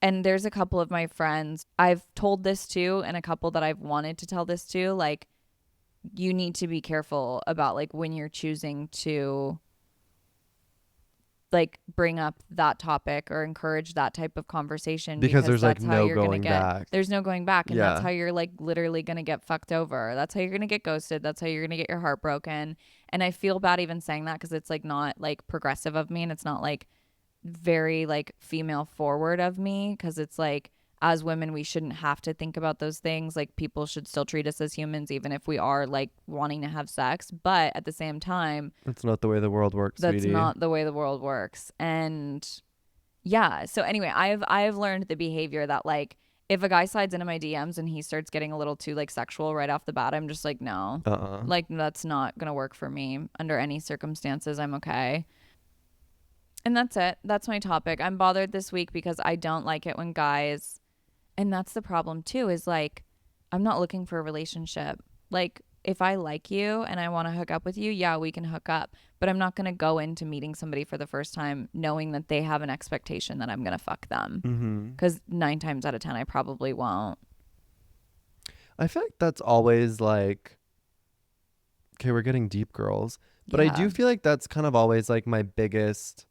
S1: and there's a couple of my friends I've told this to and a couple that I've wanted to tell this to like you need to be careful about like when you're choosing to like bring up that topic or encourage that type of conversation
S2: Because
S1: because
S2: there's like
S1: that's how
S2: no
S1: you're going to
S2: going
S1: get
S2: back.
S1: there's no going back and that's
S2: Yeah.
S1: how you're like literally going to get fucked over. That's how you're going to get ghosted. That's how you're going to get your heart broken. And I feel bad even saying that cuz it's like not like progressive of me and it's not like very like female forward of me cuz it's like as women we shouldn't have to think about those things like people should still treat us as humans even if we are like wanting to have sex but at the same time
S2: It's not the way the world works,
S1: that's
S2: sweetie.
S1: not the way the world works. And yeah, so anyway, I've learned the behavior that like if a guy slides into my DMs and he starts getting a little too like sexual right off the bat, I'm just like no.
S2: Uh-uh.
S1: Like that's not going to work for me under any circumstances. I'm okay. And that's it. That's my topic. I'm bothered this week because I don't like it when guys and that's the problem too is like I'm not looking for a relationship. Like if I like you and I want to hook up with you, yeah, we can hook up. But I'm not going to go into meeting somebody for the first time knowing that they have an expectation that I'm going to fuck them.
S2: Mhm.
S1: Cuz 9 times out of 10 I probably won't.
S2: I feel like that's always like okay, we're getting deep, girls. But I
S1: Yeah.
S2: do feel like that's kind of always like my biggest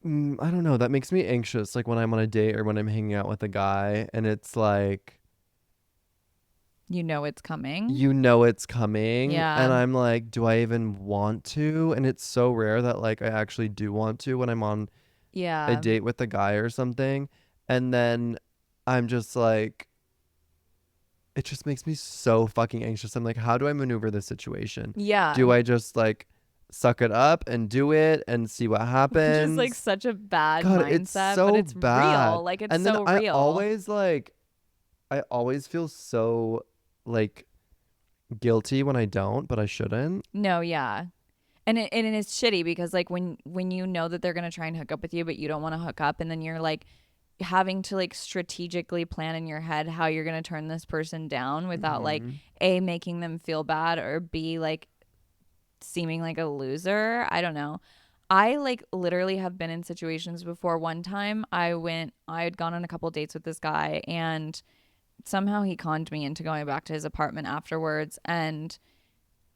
S2: I don't know, that makes me anxious like when I'm on a date or when I'm hanging out with a guy and it's like
S1: You know it's coming.
S2: you know it's coming and
S1: Yeah.
S2: I'm like do I even want to? And it's so rare that like I actually do want to when I'm on a
S1: Yeah.
S2: date with a guy or something and then I'm just like it just makes me so fucking anxious. I'm like, how do I maneuver this situation?
S1: Yeah.
S2: Do I just like suck it up and do it and see what
S1: Which is like
S2: happens?
S1: such a bad
S2: God, it's
S1: mindset, but
S2: so
S1: it's real.
S2: bad.
S1: Like it's
S2: And then
S1: so real.
S2: I always feel so like guilty when I don't, but I shouldn't.
S1: No, yeah. And it is shitty because like when you know that they're gonna try and hook up with you, but you don't want to hook up, and then you're like having to like strategically plan in your head how you're gonna turn this person down without like
S2: Mhm.
S1: A making them feel bad or B like seeming like a loser. I don't know. I like literally have been in situations before. One time I had gone on a couple dates with this guy and somehow he conned me into going back to his apartment afterwards and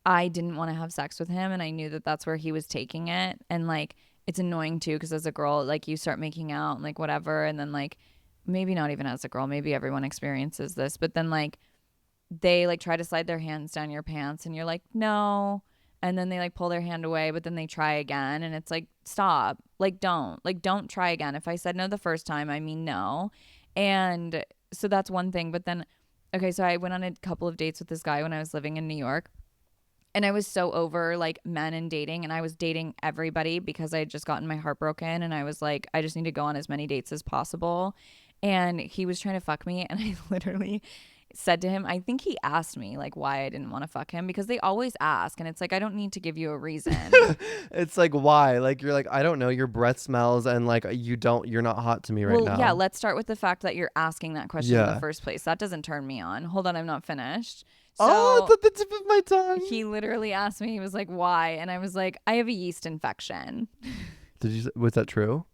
S1: I didn't want to have sex with him and I knew that that's where he was taking it and like it's annoying too because as a girl like you start making out and like whatever and then like maybe not even as a girl maybe everyone experiences this but then like they like try to slide their hands down your pants and you're like no and then they like pull their hand away but then they try again and it's like stop like don't try again if I said no the first time I mean no and so that's one thing but then okay so I went on a couple of dates with this guy when I was living in New York And I was so over like men and dating, and I was dating everybody because I had just gotten my heart broken, and I was like, I just need to go on as many dates as possible. And he was trying to fuck me, and I literally said to him, I think he asked me like why I didn't want to fuck him, because they always ask, and it's like I don't need to give you a reason.
S2: It's like, why? Like, you're like, I don't know, your breath smells, and like you're not hot to me right
S1: Well, yeah,
S2: now.
S1: let's start with the fact that you're asking that question in the
S2: Yeah.
S1: first place. That doesn't turn me on. Hold on, I'm not finished.
S2: Oh, it's
S1: So
S2: at the tip of my tongue.
S1: he literally asked me, he was like, why? And I was like, I have a yeast infection.
S2: Was that true?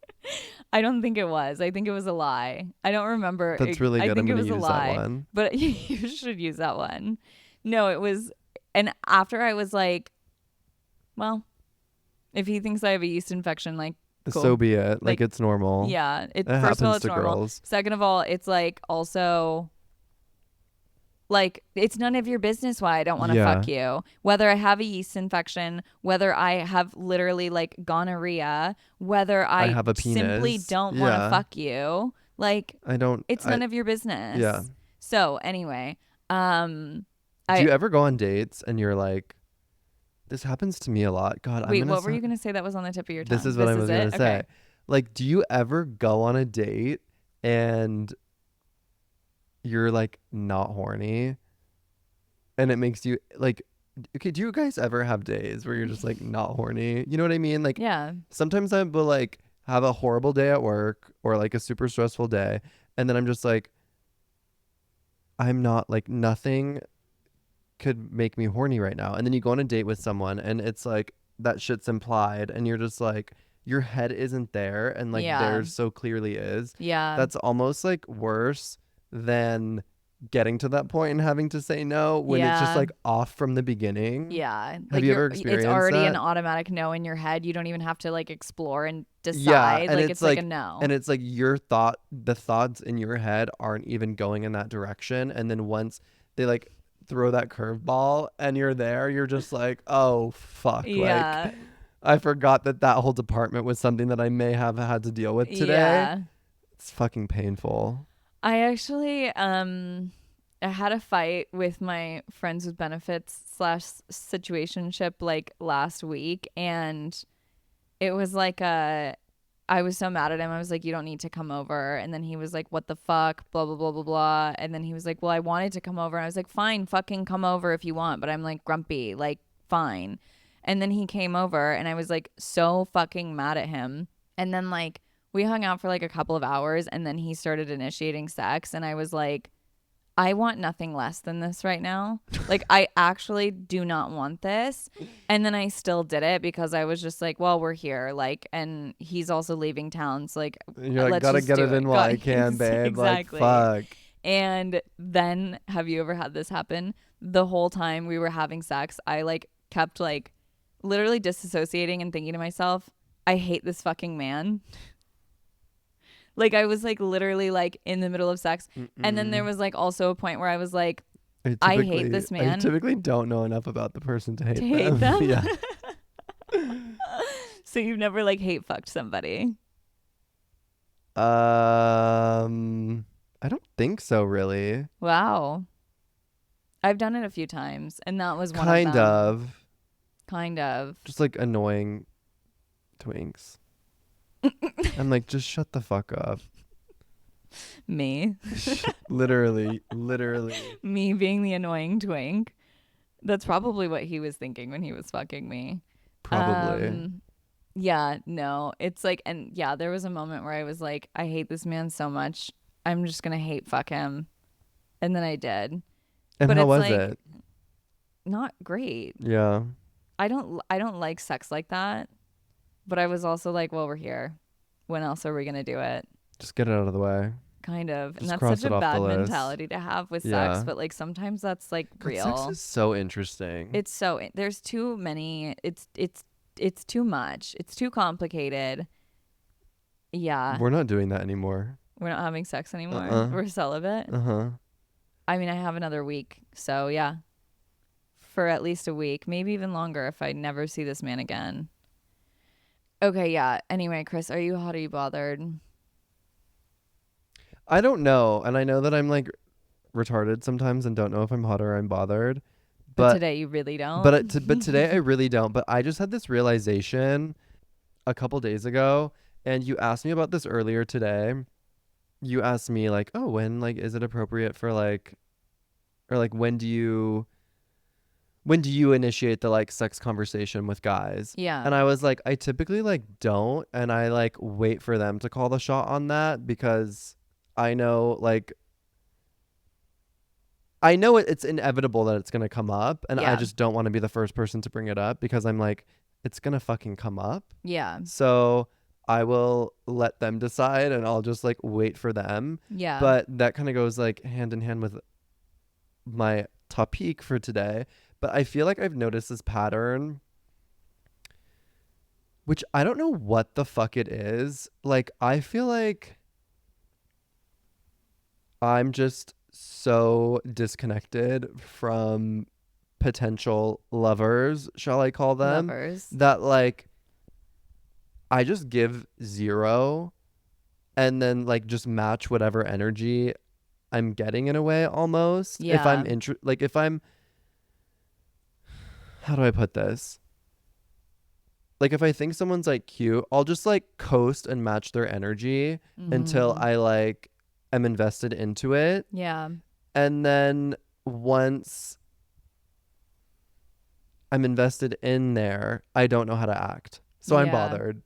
S1: I don't think it was. I think it was a lie. I don't remember.
S2: That's really
S1: I
S2: good. I'm
S1: think it
S2: gonna
S1: was a
S2: use that
S1: lie,
S2: one.
S1: but you should use that one. No, it was. And after I was like, well, if he thinks I have a yeast infection, like, cool.
S2: So be it. Like, it's normal.
S1: Yeah.
S2: It
S1: First of all,
S2: happens
S1: it's
S2: to
S1: normal.
S2: girls.
S1: Second of all, it's like also like it's none of your business why I don't want to
S2: Yeah.
S1: fuck you. Whether I have a yeast infection, whether I have literally like gonorrhea, whether
S2: I
S1: I
S2: have a
S1: simply
S2: penis.
S1: don't want to
S2: Yeah.
S1: fuck you. Like
S2: I don't.
S1: it's none of your business.
S2: Yeah.
S1: So anyway,
S2: Do you ever go on dates and you're like, this happens to me a lot. God,
S1: wait, what were you gonna say that was on the tip of your tongue?
S2: This is what I was gonna say.
S1: Okay.
S2: Like, do you ever go on a date and you're like not horny, and it makes you like, okay, do you guys ever have days where you're just like not horny? You know what I mean? Like,
S1: Yeah.
S2: sometimes I will like have a horrible day at work or like a super stressful day, and then I'm just like, I'm not like, nothing could make me horny right now. And then you go on a date with someone and it's like that shit's implied, and you're just like, your head isn't there, and like
S1: Yeah.
S2: theirs so clearly is.
S1: Yeah.
S2: That's almost like worse than getting to that point and having to say no when it's just
S1: Yeah.
S2: like off from the beginning.
S1: Yeah.
S2: Have you ever experienced
S1: it's already
S2: that?
S1: an automatic no in your head. You don't even have to like explore and decide.
S2: Yeah, and
S1: like it's like a no.
S2: And it's like the thoughts in your head aren't even going in that direction, and then once they like throw that curveball and you're there, you're just like, oh fuck.
S1: Yeah.
S2: Like, I forgot that whole department was something that I may have had to deal with today.
S1: Yeah.
S2: It's fucking painful.
S1: I actually I had a fight with my friends with benefits / situationship like last week, and it was like I was so mad at him. I was like, you don't need to come over. And then he was like, what the fuck? Blah, blah, blah, blah, blah. And then he was like, well, I wanted to come over. And I was like, fine, fucking come over if you want. But I'm like grumpy, like, fine. And then he came over, and I was like so fucking mad at him. And then like we hung out for like a couple of hours, and then he started initiating sex. And I was like, I want nothing less than this right now. Like, I actually do not want this. And then I still did it because I was just like, well, we're here. Like, and he's also leaving town. So, like,
S2: You're like,
S1: let's
S2: gotta
S1: just
S2: get
S1: do
S2: it in while I can, babe.
S1: Exactly.
S2: Like, fuck.
S1: And then, have you ever had this happen? The whole time we were having sex, I, like, kept, like, literally disassociating and thinking to myself, I hate this fucking man. Like, I was like literally like in the middle of sex. And then there was like also a point where I was like, I hate this man.
S2: I typically don't know enough about the person to hate
S1: them.
S2: Yeah.
S1: So you've never like hate fucked somebody?
S2: I don't think so, really.
S1: Wow. I've done it a few times, and that was one
S2: Kind
S1: of them.
S2: of.
S1: Kind of.
S2: Just like annoying twinks. I'm like, just shut the fuck up.
S1: Me.
S2: Literally.
S1: Me being the annoying twink. That's probably what he was thinking when he was fucking me.
S2: Probably.
S1: Yeah, no. It's like, and yeah, there was a moment where I was like, I hate this man so much. I'm just gonna hate fuck him. And then I did.
S2: And
S1: but
S2: how
S1: it's
S2: was
S1: like,
S2: it?
S1: Not great.
S2: Yeah.
S1: I don't like sex like that. But I was also like, well, we're here. When else are we gonna do it?
S2: Just get it out of the way.
S1: Kind of. And
S2: Just
S1: that's
S2: cross
S1: such
S2: it
S1: a
S2: off the
S1: bad
S2: list.
S1: mentality to have with
S2: Yeah.
S1: sex, but like sometimes that's like
S2: God,
S1: real.
S2: sex is so interesting.
S1: It's so there's too many. It's too much. It's too complicated. Yeah.
S2: We're not doing that anymore.
S1: We're not having sex anymore.
S2: Uh-uh.
S1: We're celibate.
S2: Uh-huh.
S1: I mean, I have another week. So, yeah. For at least a week, maybe even longer if I never see this man again. Okay, yeah. Anyway, Chris, are you hot or are you bothered?
S2: I don't know. And I know that I'm like retarded sometimes and don't know if I'm hot or I'm bothered.
S1: But
S2: But
S1: today you really don't.
S2: but today I really don't. But I just had this realization a couple days ago, and you asked me about this earlier today. You asked me like, "Oh, when like is it appropriate for like or like when do you initiate the like sex conversation with guys?"
S1: Yeah.
S2: And I was like, I typically like don't, and I like wait for them to call the shot on that because I know like it's inevitable that it's going to come up, and I
S1: Yeah.
S2: just don't want to be the first person to bring it up because I'm like it's going to fucking come up.
S1: Yeah.
S2: So I will let them decide and I'll just like wait for them.
S1: Yeah.
S2: But that kind of goes like hand in hand with my topic for today. But I feel like I've noticed this pattern, which I don't know what the fuck it is. Like, I feel like I'm just so disconnected from potential lovers, shall I call them,
S1: Lovers.
S2: that like I just give zero and then like just match whatever energy I'm getting in a way almost. If
S1: Yeah.
S2: if I'm how do I put this? Like if I think someone's like cute, I'll just like coast and match their energy until
S1: Mm-hmm.
S2: I like am invested into it.
S1: Yeah.
S2: And then once I'm invested in there, I don't know how to act. So I'm
S1: Yeah.
S2: bothered.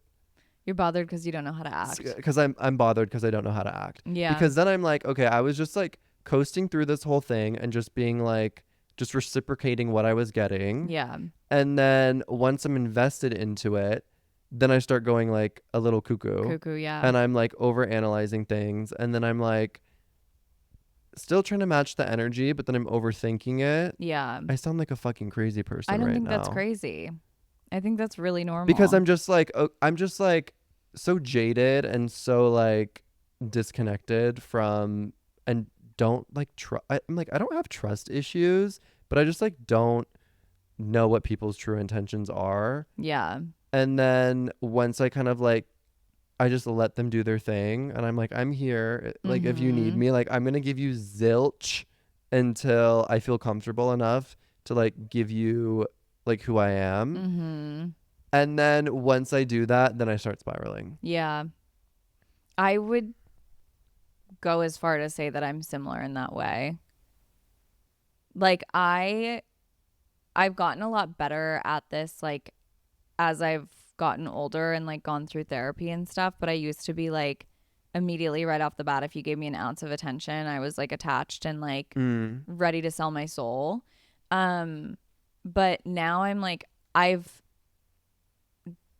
S1: You're bothered because you don't know how to act.
S2: Because I'm bothered because I don't know how to act.
S1: Yeah.
S2: Because then I'm like, okay, I was just like coasting through this whole thing and just being like, just reciprocating what I was getting.
S1: Yeah.
S2: And then once I'm invested into it, then I start going like a little cuckoo.
S1: Cuckoo. Yeah.
S2: And I'm like over analyzing things. And then I'm like still trying to match the energy, but then I'm overthinking it.
S1: Yeah.
S2: I sound like a fucking crazy person
S1: I don't
S2: right
S1: think
S2: now.
S1: that's crazy. I think that's really normal.
S2: Because I'm just like so jaded and so like disconnected from and don't like I'm like I don't have trust issues, but I just like don't know what people's true intentions are.
S1: Yeah.
S2: And then once I kind of like I just let them do their thing and I'm like I'm here like if you need
S1: Mm-hmm.
S2: me like I'm going to give you zilch until I feel comfortable enough to like give you like who I am.
S1: Mm-hmm.
S2: And then once I do that, then I start spiraling.
S1: Yeah. I would go as far to say that I'm similar in that way. Like I've gotten a lot better at this like as I've gotten older and like gone through therapy and stuff, but I used to be like immediately right off the bat if you gave me an ounce of attention, I was like attached and like ready to sell my soul. But now I'm like I've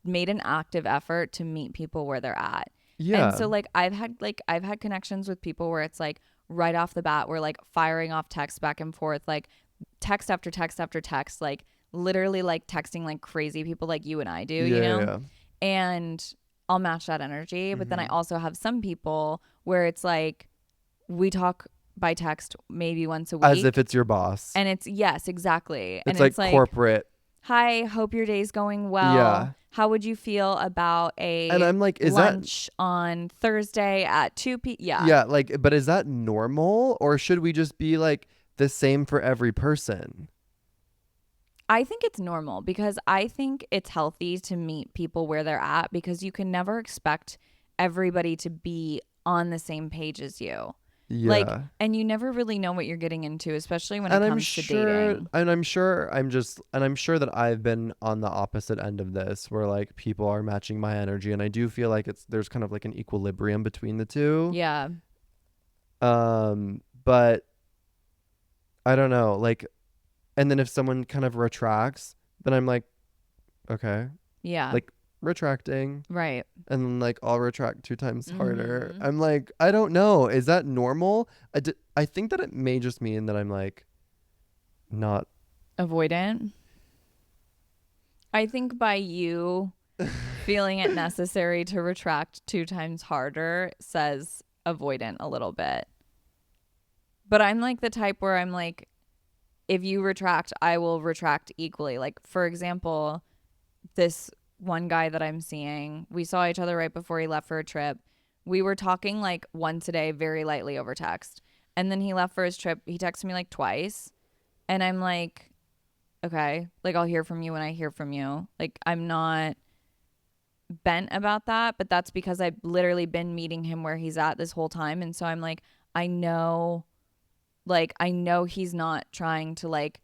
S1: made an active effort to meet people where they're at.
S2: Yeah.
S1: And so like I've had connections with people where it's like right off the bat we're like firing off texts back and forth, like text after text after text, like literally like texting like crazy people like you and I do, you know?
S2: Yeah.
S1: And I'll match that energy. But then I
S2: Mhm.
S1: also have some people where it's like we talk by text maybe once a week.
S2: As if it's your boss.
S1: And it's yes, exactly.
S2: It's
S1: And
S2: like
S1: it's like
S2: corporate.
S1: hi, hope your day's going well.
S2: Yeah.
S1: How would you feel about
S2: And
S1: a
S2: I'm like, is
S1: lunch on Thursday at 2 p.m.? Yeah.
S2: Yeah, like, but is that normal or should we just be like the same for every person?
S1: I think it's normal because I think it's healthy to meet people where they're at because you can never expect everybody to be on the same page as you.
S2: Yeah.
S1: Like, and you never really know what you're getting into, especially when it comes to dating.
S2: And I'm sure that I've been on the opposite end of this where like people are matching my energy and I do feel like there's kind of like an equilibrium between the two.
S1: Yeah.
S2: But I don't know, like, and then if someone kind of retracts, then I'm like, okay,
S1: Yeah.
S2: like retracting.
S1: Right.
S2: And then like I'll retract 2 times harder.
S1: Mhm.
S2: I'm like, I don't know. Is that normal? I think that it may just mean that I'm like not
S1: Avoidant. I think by you feeling it necessary to retract 2 times harder says avoidant a little bit. But I'm like the type where I'm like, if you retract, I will retract equally. Like, for example, this one guy that I'm seeing, we saw each other right before he left for a trip. We were talking like once a day, very lightly over text. And then he left for his trip. He texted me like twice. And I'm like, Okay. Like, I'll hear from you when I hear from you. Like, I'm not bent about that, but that's because I've literally been meeting him where he's at this whole time. And so I'm like, I know, I know he's not trying to like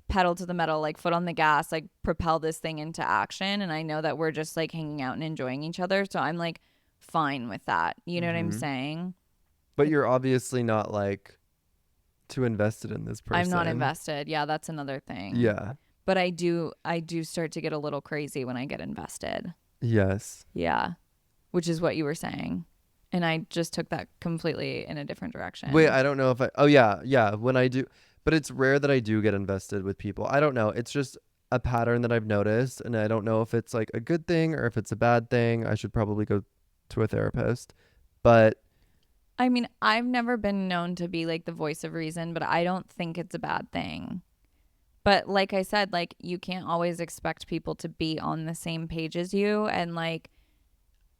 S1: pedal to the metal, like foot on the gas, like propel this thing into action. And I know that we're just like hanging out and enjoying each other. So I'm like fine with that. You know what I'm
S2: Mm-hmm.
S1: saying?
S2: But you're obviously not like too invested in this
S1: I'm not
S2: person.
S1: invested. Yeah, that's another thing.
S2: Yeah.
S1: But I do start to get a little crazy when I get invested.
S2: Yes.
S1: Yeah. Which is what you were saying. And I just took that completely in a different
S2: Wait,
S1: direction.
S2: I don't know if I. Oh yeah, yeah. When I do, but it's rare that I do get invested with people. I don't know. It's just a pattern that I've noticed, and I don't know if it's like a good thing or if it's a bad thing. I should probably go to a therapist. But
S1: I mean, I've never been known to be like the voice of reason, but I don't think it's a bad thing. But like I said, like you can't always expect people to be on the same page as you. And like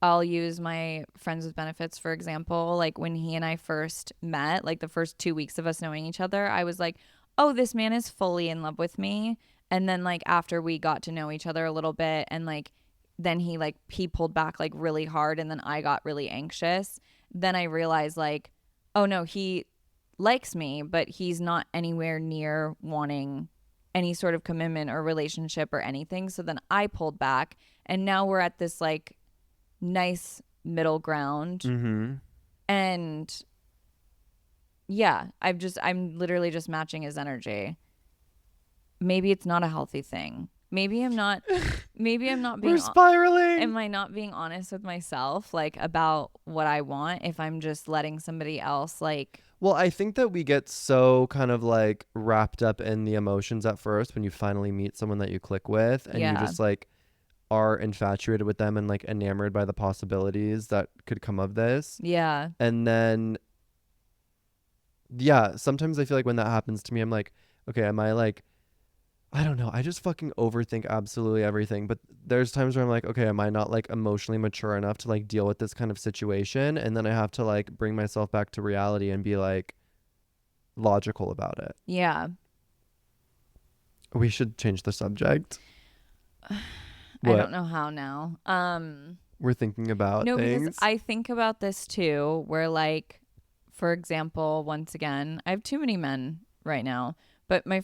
S1: I'll use my friends with benefits, for example. Like when he and I first met, like the first 2 weeks of us knowing each other, I was like, oh, this man is fully in love with me. And then like after we got to know each other a little bit and like then he pulled back like really hard and then I got really anxious. Then I realized like, oh no, he likes me, but he's not anywhere near wanting any sort of commitment or relationship or anything. So then I pulled back and now we're at this like nice middle ground.
S2: mm-hmm.
S1: And yeah, I'm literally just matching his energy. Maybe it's not a healthy thing. Maybe I'm not
S2: We're
S1: being
S2: spiraling.
S1: am I not being honest with myself like about what I want if I'm just letting somebody else like
S2: Well, I think that we get so kind of like wrapped up in the emotions at first when you finally meet someone that you click with, and you
S1: yeah.
S2: just like are infatuated with them and like enamored by the possibilities that could come of this.
S1: Yeah.
S2: And then yeah, sometimes I feel like when that happens to me, I'm like, okay, am I like, I don't know. I just fucking overthink absolutely everything. But there's times where I'm like, okay, am I not like emotionally mature enough to like deal with this kind of situation? And then I have to like bring myself back to reality and be like logical about it.
S1: Yeah.
S2: We should change the subject.
S1: I don't
S2: What?
S1: know how now.
S2: We're thinking about
S1: No, because
S2: things.
S1: I think about this too, where like, for example, once again, I have too many men right now, but
S2: I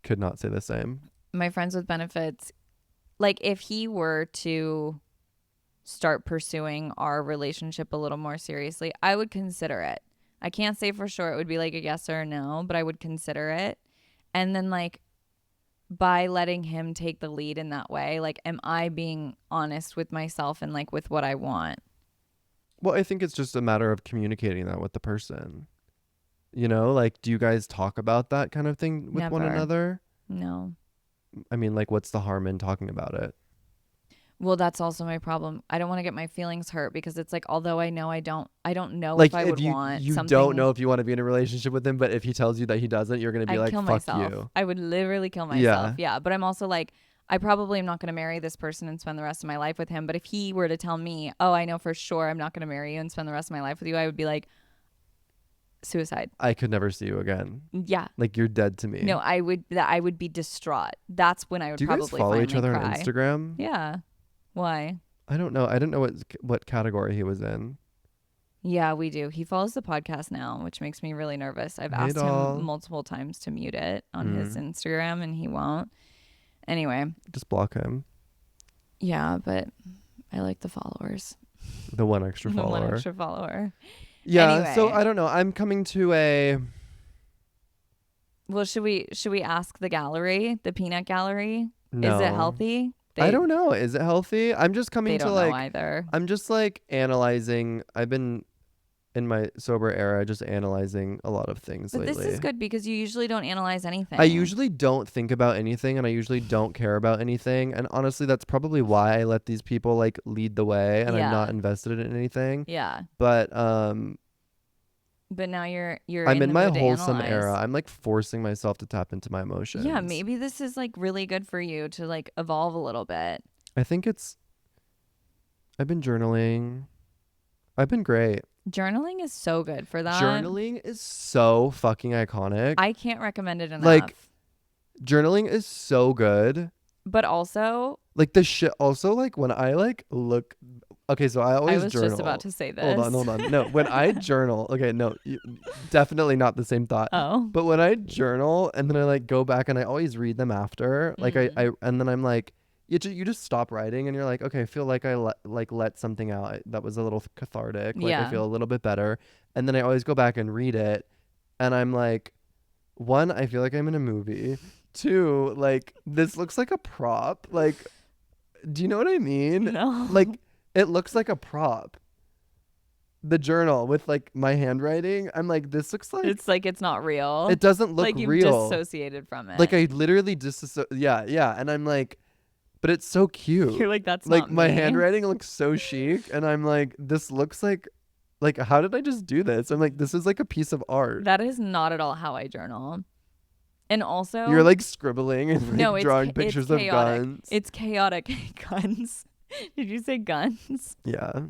S2: could not say the same.
S1: my friends with benefits, like if he were to start pursuing our relationship a little more seriously, I would consider it. I can't say for sure it would be like a yes or a no, but I would consider it. And then like by letting him take the lead in that way, like am I being honest with myself and like with what I want?
S2: Well, I think it's just a matter of communicating that with the person. You know, like, do you guys talk about that kind of thing with one
S1: Never.
S2: another?
S1: No.
S2: I mean, like, what's the harm in talking about it?
S1: Well, that's also my problem. I don't want to get my feelings hurt because it's like although I don't know if
S2: Like,
S1: I
S2: if
S1: would
S2: you
S1: want
S2: you don't
S1: something.
S2: know if you want to be in a relationship with him, but if he tells you that he doesn't, you're gonna be
S1: I'd
S2: like,
S1: kill
S2: "Fuck
S1: myself.
S2: you."
S1: I would literally kill myself.
S2: Yeah,
S1: Yeah, but I'm also like I probably am not going to marry this person and spend the rest of my life with him, but if he were to tell me, "Oh, I know for sure I'm not going to marry you and spend the rest of my life with you." I would be like suicide.
S2: I could never see you again.
S1: Yeah.
S2: Like, you're dead to me.
S1: No, I would be distraught. That's when I would
S2: Do you guys
S1: probably
S2: follow each
S1: finally
S2: other on
S1: cry.
S2: Instagram?
S1: Yeah. Why?
S2: I don't know. I didn't know what category he was in.
S1: Yeah, we do. He follows the podcast now, which makes me really nervous. I've
S2: Hey,
S1: asked him
S2: doll.
S1: multiple times to mute it on his
S2: Mm,
S1: Instagram and he won't. Anyway,
S2: just block him.
S1: yeah, but I like the followers.
S2: The one extra
S1: The one
S2: follower.
S1: extra follower.
S2: Yeah. So
S1: Anyway,
S2: I don't know. I'm coming to a.
S1: well, should we ask the gallery, the peanut gallery? Is it
S2: No.
S1: healthy?
S2: I
S1: They
S2: don't know. Is it healthy? I'm just
S1: they
S2: coming to
S1: don't know
S2: like.
S1: either.
S2: I'm just like analyzing. I've been in my sober era just analyzing a lot of things
S1: But this is
S2: lately.
S1: good because you usually don't analyze anything.
S2: I usually don't think about anything and I usually don't care about anything. And honestly, that's probably why I let these people like lead the way and I'm not
S1: Yeah.
S2: invested in anything.
S1: Yeah.
S2: But
S1: But now you're
S2: I'm
S1: in
S2: in
S1: the
S2: my
S1: mood to
S2: wholesome era.
S1: analyze.
S2: I'm like forcing myself to tap into my emotions.
S1: Yeah, maybe this is like really good for you to like evolve a little bit.
S2: I think I've been journaling. I've been great.
S1: Journaling is so good for that.
S2: Journaling is so fucking iconic.
S1: I can't recommend it enough.
S2: Like, journaling is so good.
S1: But also,
S2: Like the shit. Also, like when I like look. Okay, so I always
S1: I was
S2: journal.
S1: just about to say this.
S2: Hold on. No, when I journal. Okay, no, definitely not the same thought.
S1: Oh.
S2: But when I journal and then I like go back and I always read them after. Like I and then I'm like, you just stop writing and you're like, okay, I feel like I let something out that was a little cathartic. Like I
S1: Yeah.
S2: feel a little bit better. And then I always go back and read it, and I'm like, one, I feel like I'm in a movie. Two, like this looks like a prop. Like, do you know what I mean?
S1: No.
S2: Like, it looks like a prop. The journal with like my handwriting. I'm like, this looks like
S1: it's not real.
S2: it doesn't look
S1: like you've
S2: real.
S1: dissociated from it.
S2: Like I literally yeah. And I'm like, but it's so cute.
S1: You're like, that's
S2: like
S1: not
S2: my
S1: me.
S2: handwriting looks so chic, and I'm like, this looks like how did I just do this? I'm like, this is like a piece of art.
S1: That is not at all how I journal. And also,
S2: You're like scribbling and like
S1: no,
S2: drawing pictures of
S1: chaotic.
S2: guns.
S1: It's chaotic. Guns. Did you say guns?
S2: Yeah.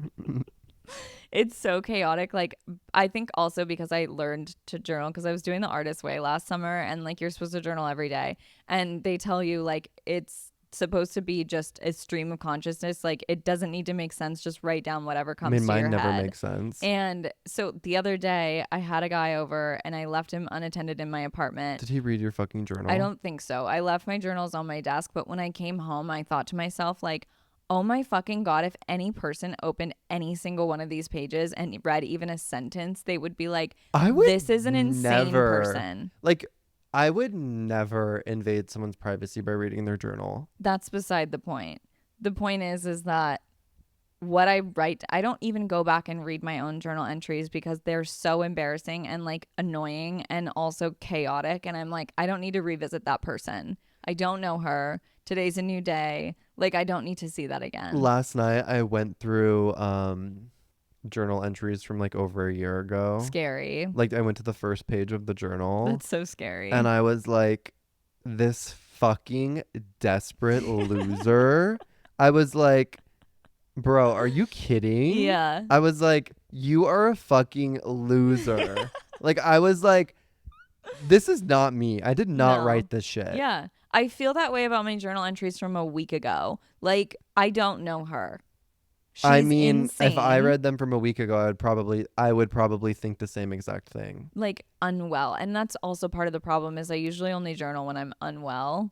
S1: It's so chaotic. Like, I think also because I learned to journal because I was doing the artist way last summer, and like you're supposed to journal every day, and they tell you like it's supposed to be just a stream of consciousness. Like, it doesn't need to make sense. Just write down whatever comes to your
S2: mine never
S1: head.
S2: makes sense.
S1: And so the other day I had a guy over and I left him unattended in my apartment.
S2: Did he read your fucking journal?
S1: I don't think so. I left my journals on my desk, but when I came home, I thought to myself, like, oh my fucking God, if any person opened any single one of these pages and read even a sentence, they would be like, this is an insane person.
S2: Like, I would never invade someone's privacy by reading their journal.
S1: That's beside the point. The point is that what I write, I don't even go back and read my own journal entries because they're so embarrassing and like annoying and also chaotic. And I'm like, I don't need to revisit that person. I don't know her. Today's a new day. Like, I don't need to see that again.
S2: Last night I went through journal entries from like over a year ago.
S1: Scary.
S2: Like, I went to the first page of the journal.
S1: That's so scary.
S2: And I was like, this fucking desperate loser. I was like, bro, are you kidding?
S1: Yeah.
S2: I was like, you are a fucking loser. Like, I was like, this is not me. I did not write this shit.
S1: Yeah. I feel that way about my journal entries from a week ago. Like, I don't know her. She's insane.
S2: If I read them from a week ago, I would probably think the same exact thing.
S1: Like, unwell. And that's also part of the problem is I usually only journal when I'm unwell.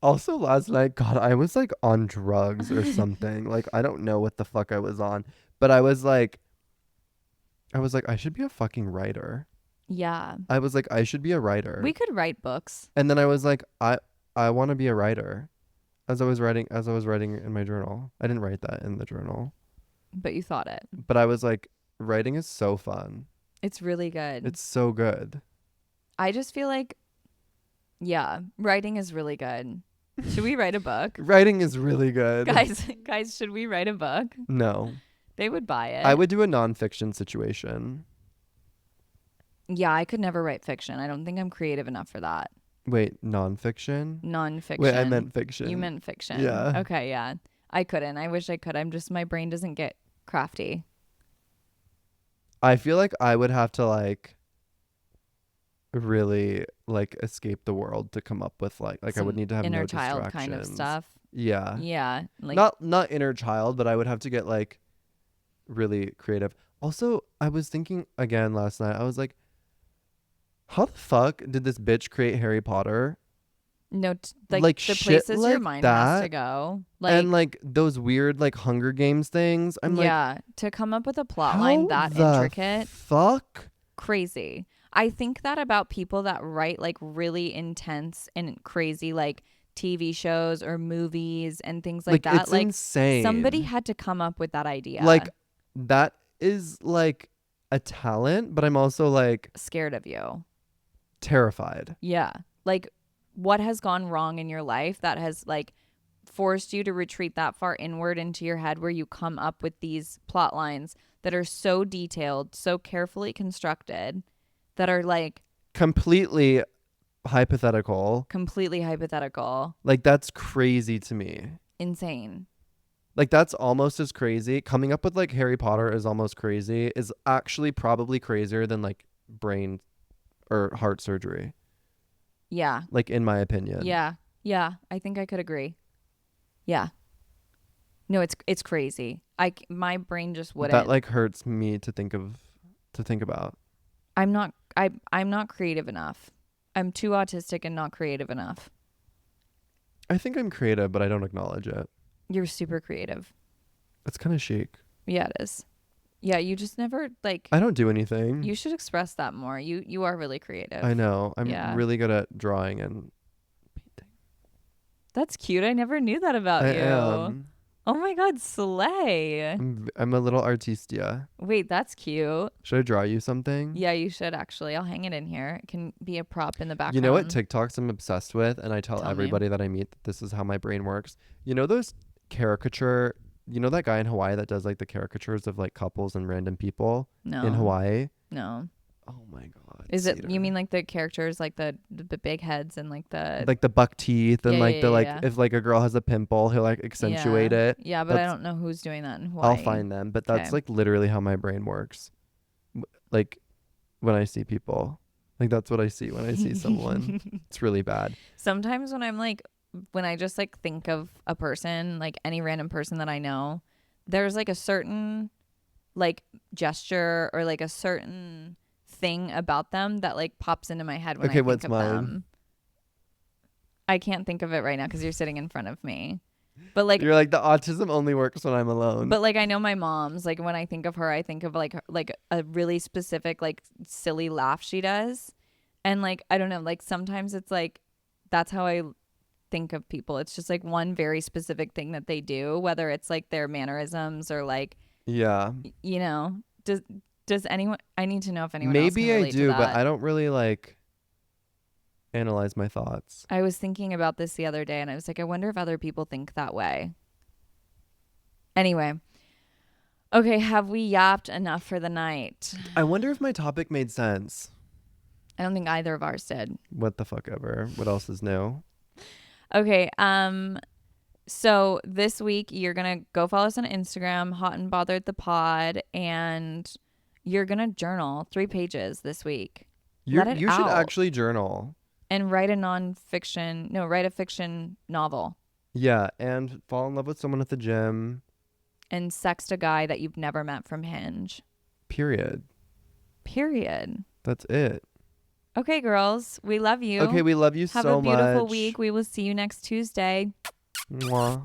S2: Also, last night, God, I was like on drugs or something. Like, I don't know what the fuck I was on, but I was like, I should be a fucking writer.
S1: Yeah.
S2: I was like, I should be a writer.
S1: We could write books.
S2: And then I was like, I want to be a writer. As I was writing in my journal. I didn't write that in the journal.
S1: But you thought it.
S2: But I was like, writing is so fun.
S1: It's really good.
S2: It's so good.
S1: I just feel like, yeah, writing is really good. Should we write a book?
S2: Writing is really good.
S1: Guys, should we write a book?
S2: No.
S1: They would buy it.
S2: I would do a nonfiction situation.
S1: Yeah, I could never write fiction. I don't think I'm creative enough for that.
S2: Wait, nonfiction?
S1: Nonfiction.
S2: Wait, I meant fiction.
S1: You meant fiction.
S2: Yeah.
S1: Okay, yeah. I couldn't. I wish I could. My brain doesn't get crafty.
S2: I feel like I would have to like really like escape the world to come up with like I would need to have
S1: inner
S2: no
S1: child
S2: distractions.
S1: kind of stuff.
S2: Yeah.
S1: Yeah. Like,
S2: not inner child, but I would have to get like really creative. Also, I was thinking again last night. I was like, how the fuck did this bitch create Harry Potter?
S1: no,
S2: like
S1: the
S2: shit
S1: places
S2: like
S1: your mind
S2: that,
S1: has to go. Like,
S2: and like those weird like Hunger Games things. I'm like,
S1: yeah, to come up with a plot
S2: how
S1: line that
S2: the
S1: intricate.
S2: Fuck.
S1: Crazy. I think that about people that write like really intense and crazy like TV shows or movies and things like that.
S2: It's
S1: like
S2: insane.
S1: Somebody had to come up with that idea.
S2: Like that is like a talent, but I'm also like
S1: scared of you.
S2: Terrified.
S1: Yeah. Like, what has gone wrong in your life that has like forced you to retreat that far inward into your head where you come up with these plot lines that are so detailed, so carefully constructed, that are like
S2: completely hypothetical.
S1: Completely hypothetical.
S2: Like, that's crazy to me.
S1: Insane.
S2: Like that's almost as crazy. Coming up with like Harry Potter is almost crazy. Is actually probably crazier than like brain or heart surgery.
S1: Yeah.
S2: Like in my opinion.
S1: Yeah. Yeah. I think I could agree. Yeah. No, it's crazy. My brain just
S2: That
S1: wouldn't.
S2: like hurts me to think about.
S1: I'm not creative enough. I'm too autistic and not creative enough.
S2: I think I'm creative, but I don't acknowledge it.
S1: You're super creative.
S2: It's kind of chic.
S1: Yeah, it is. Yeah, you just never like
S2: I don't do anything.
S1: you should express that more. You are really
S2: I
S1: creative.
S2: know. I'm
S1: Yeah.
S2: really good at drawing and painting.
S1: That's cute. I never knew that about
S2: I
S1: you.
S2: am.
S1: Oh my god, slay.
S2: I'm a little artistia.
S1: Wait, that's cute.
S2: Should I draw you something?
S1: Yeah, you should actually. I'll hang it in here. It can be a prop in the
S2: You know what
S1: background.
S2: TikToks I'm obsessed with, and I tell
S1: Tell me.
S2: everybody that I meet that this is how my brain works. You know those caricature. You know that guy in Hawaii that does like the caricatures of like couples and random people in
S1: No.
S2: Hawaii?
S1: No.
S2: Oh my god.
S1: Is it you
S2: Cedar.
S1: mean like the characters like the big heads and like the
S2: Like the buck teeth and
S1: Yeah,
S2: like
S1: yeah,
S2: the
S1: yeah,
S2: like
S1: yeah.
S2: if like a girl has a pimple, he'll like accentuate
S1: Yeah.
S2: it.
S1: Yeah, but I
S2: That's
S1: don't know who's doing that in Hawaii.
S2: I'll find them, but that's
S1: Okay.
S2: like literally how my brain works. Like when I see people, like that's what I see when I see someone. It's really bad.
S1: Sometimes when I just like think of a person, like any random person that I know, there's like a certain like gesture or like a certain thing about them that like pops into my head when I
S2: Okay,
S1: think
S2: what's
S1: of
S2: mine?
S1: them. I can't think of it right now because you're sitting in front of me. But like
S2: You're like the autism only works when I'm alone.
S1: But like I know my mom's like when I think of her, I think of like a really specific like silly laugh she does, and like I don't know, like sometimes it's like that's how I think of people. It's just like one very specific thing that they do, whether it's like their mannerisms or like
S2: Yeah.
S1: you know does anyone? I need to know if anyone else can
S2: Maybe I
S1: relate to
S2: do, but
S1: that.
S2: I don't really like analyze my thoughts.
S1: I was thinking about this the other day, and I was like, I wonder if other people think that way. Anyway. Okay, have we yapped enough for the night?
S2: I wonder if my topic made sense.
S1: I don't think either of ours did.
S2: What the fuck ever. What else is new?
S1: Okay, so this week you're gonna go follow us on Instagram, Hot and Bothered the Pod, and you're gonna journal 3 pages this week. Let it
S2: You should
S1: out.
S2: actually journal.
S1: And write a fiction novel.
S2: Yeah, and fall in love with someone at the gym.
S1: And sext a guy that you've never met from Hinge.
S2: Period. That's it.
S1: Okay, girls, we love you.
S2: Okay, we love you
S1: Have
S2: so
S1: a beautiful
S2: much.
S1: week. We will see you next Tuesday.
S2: Mwah.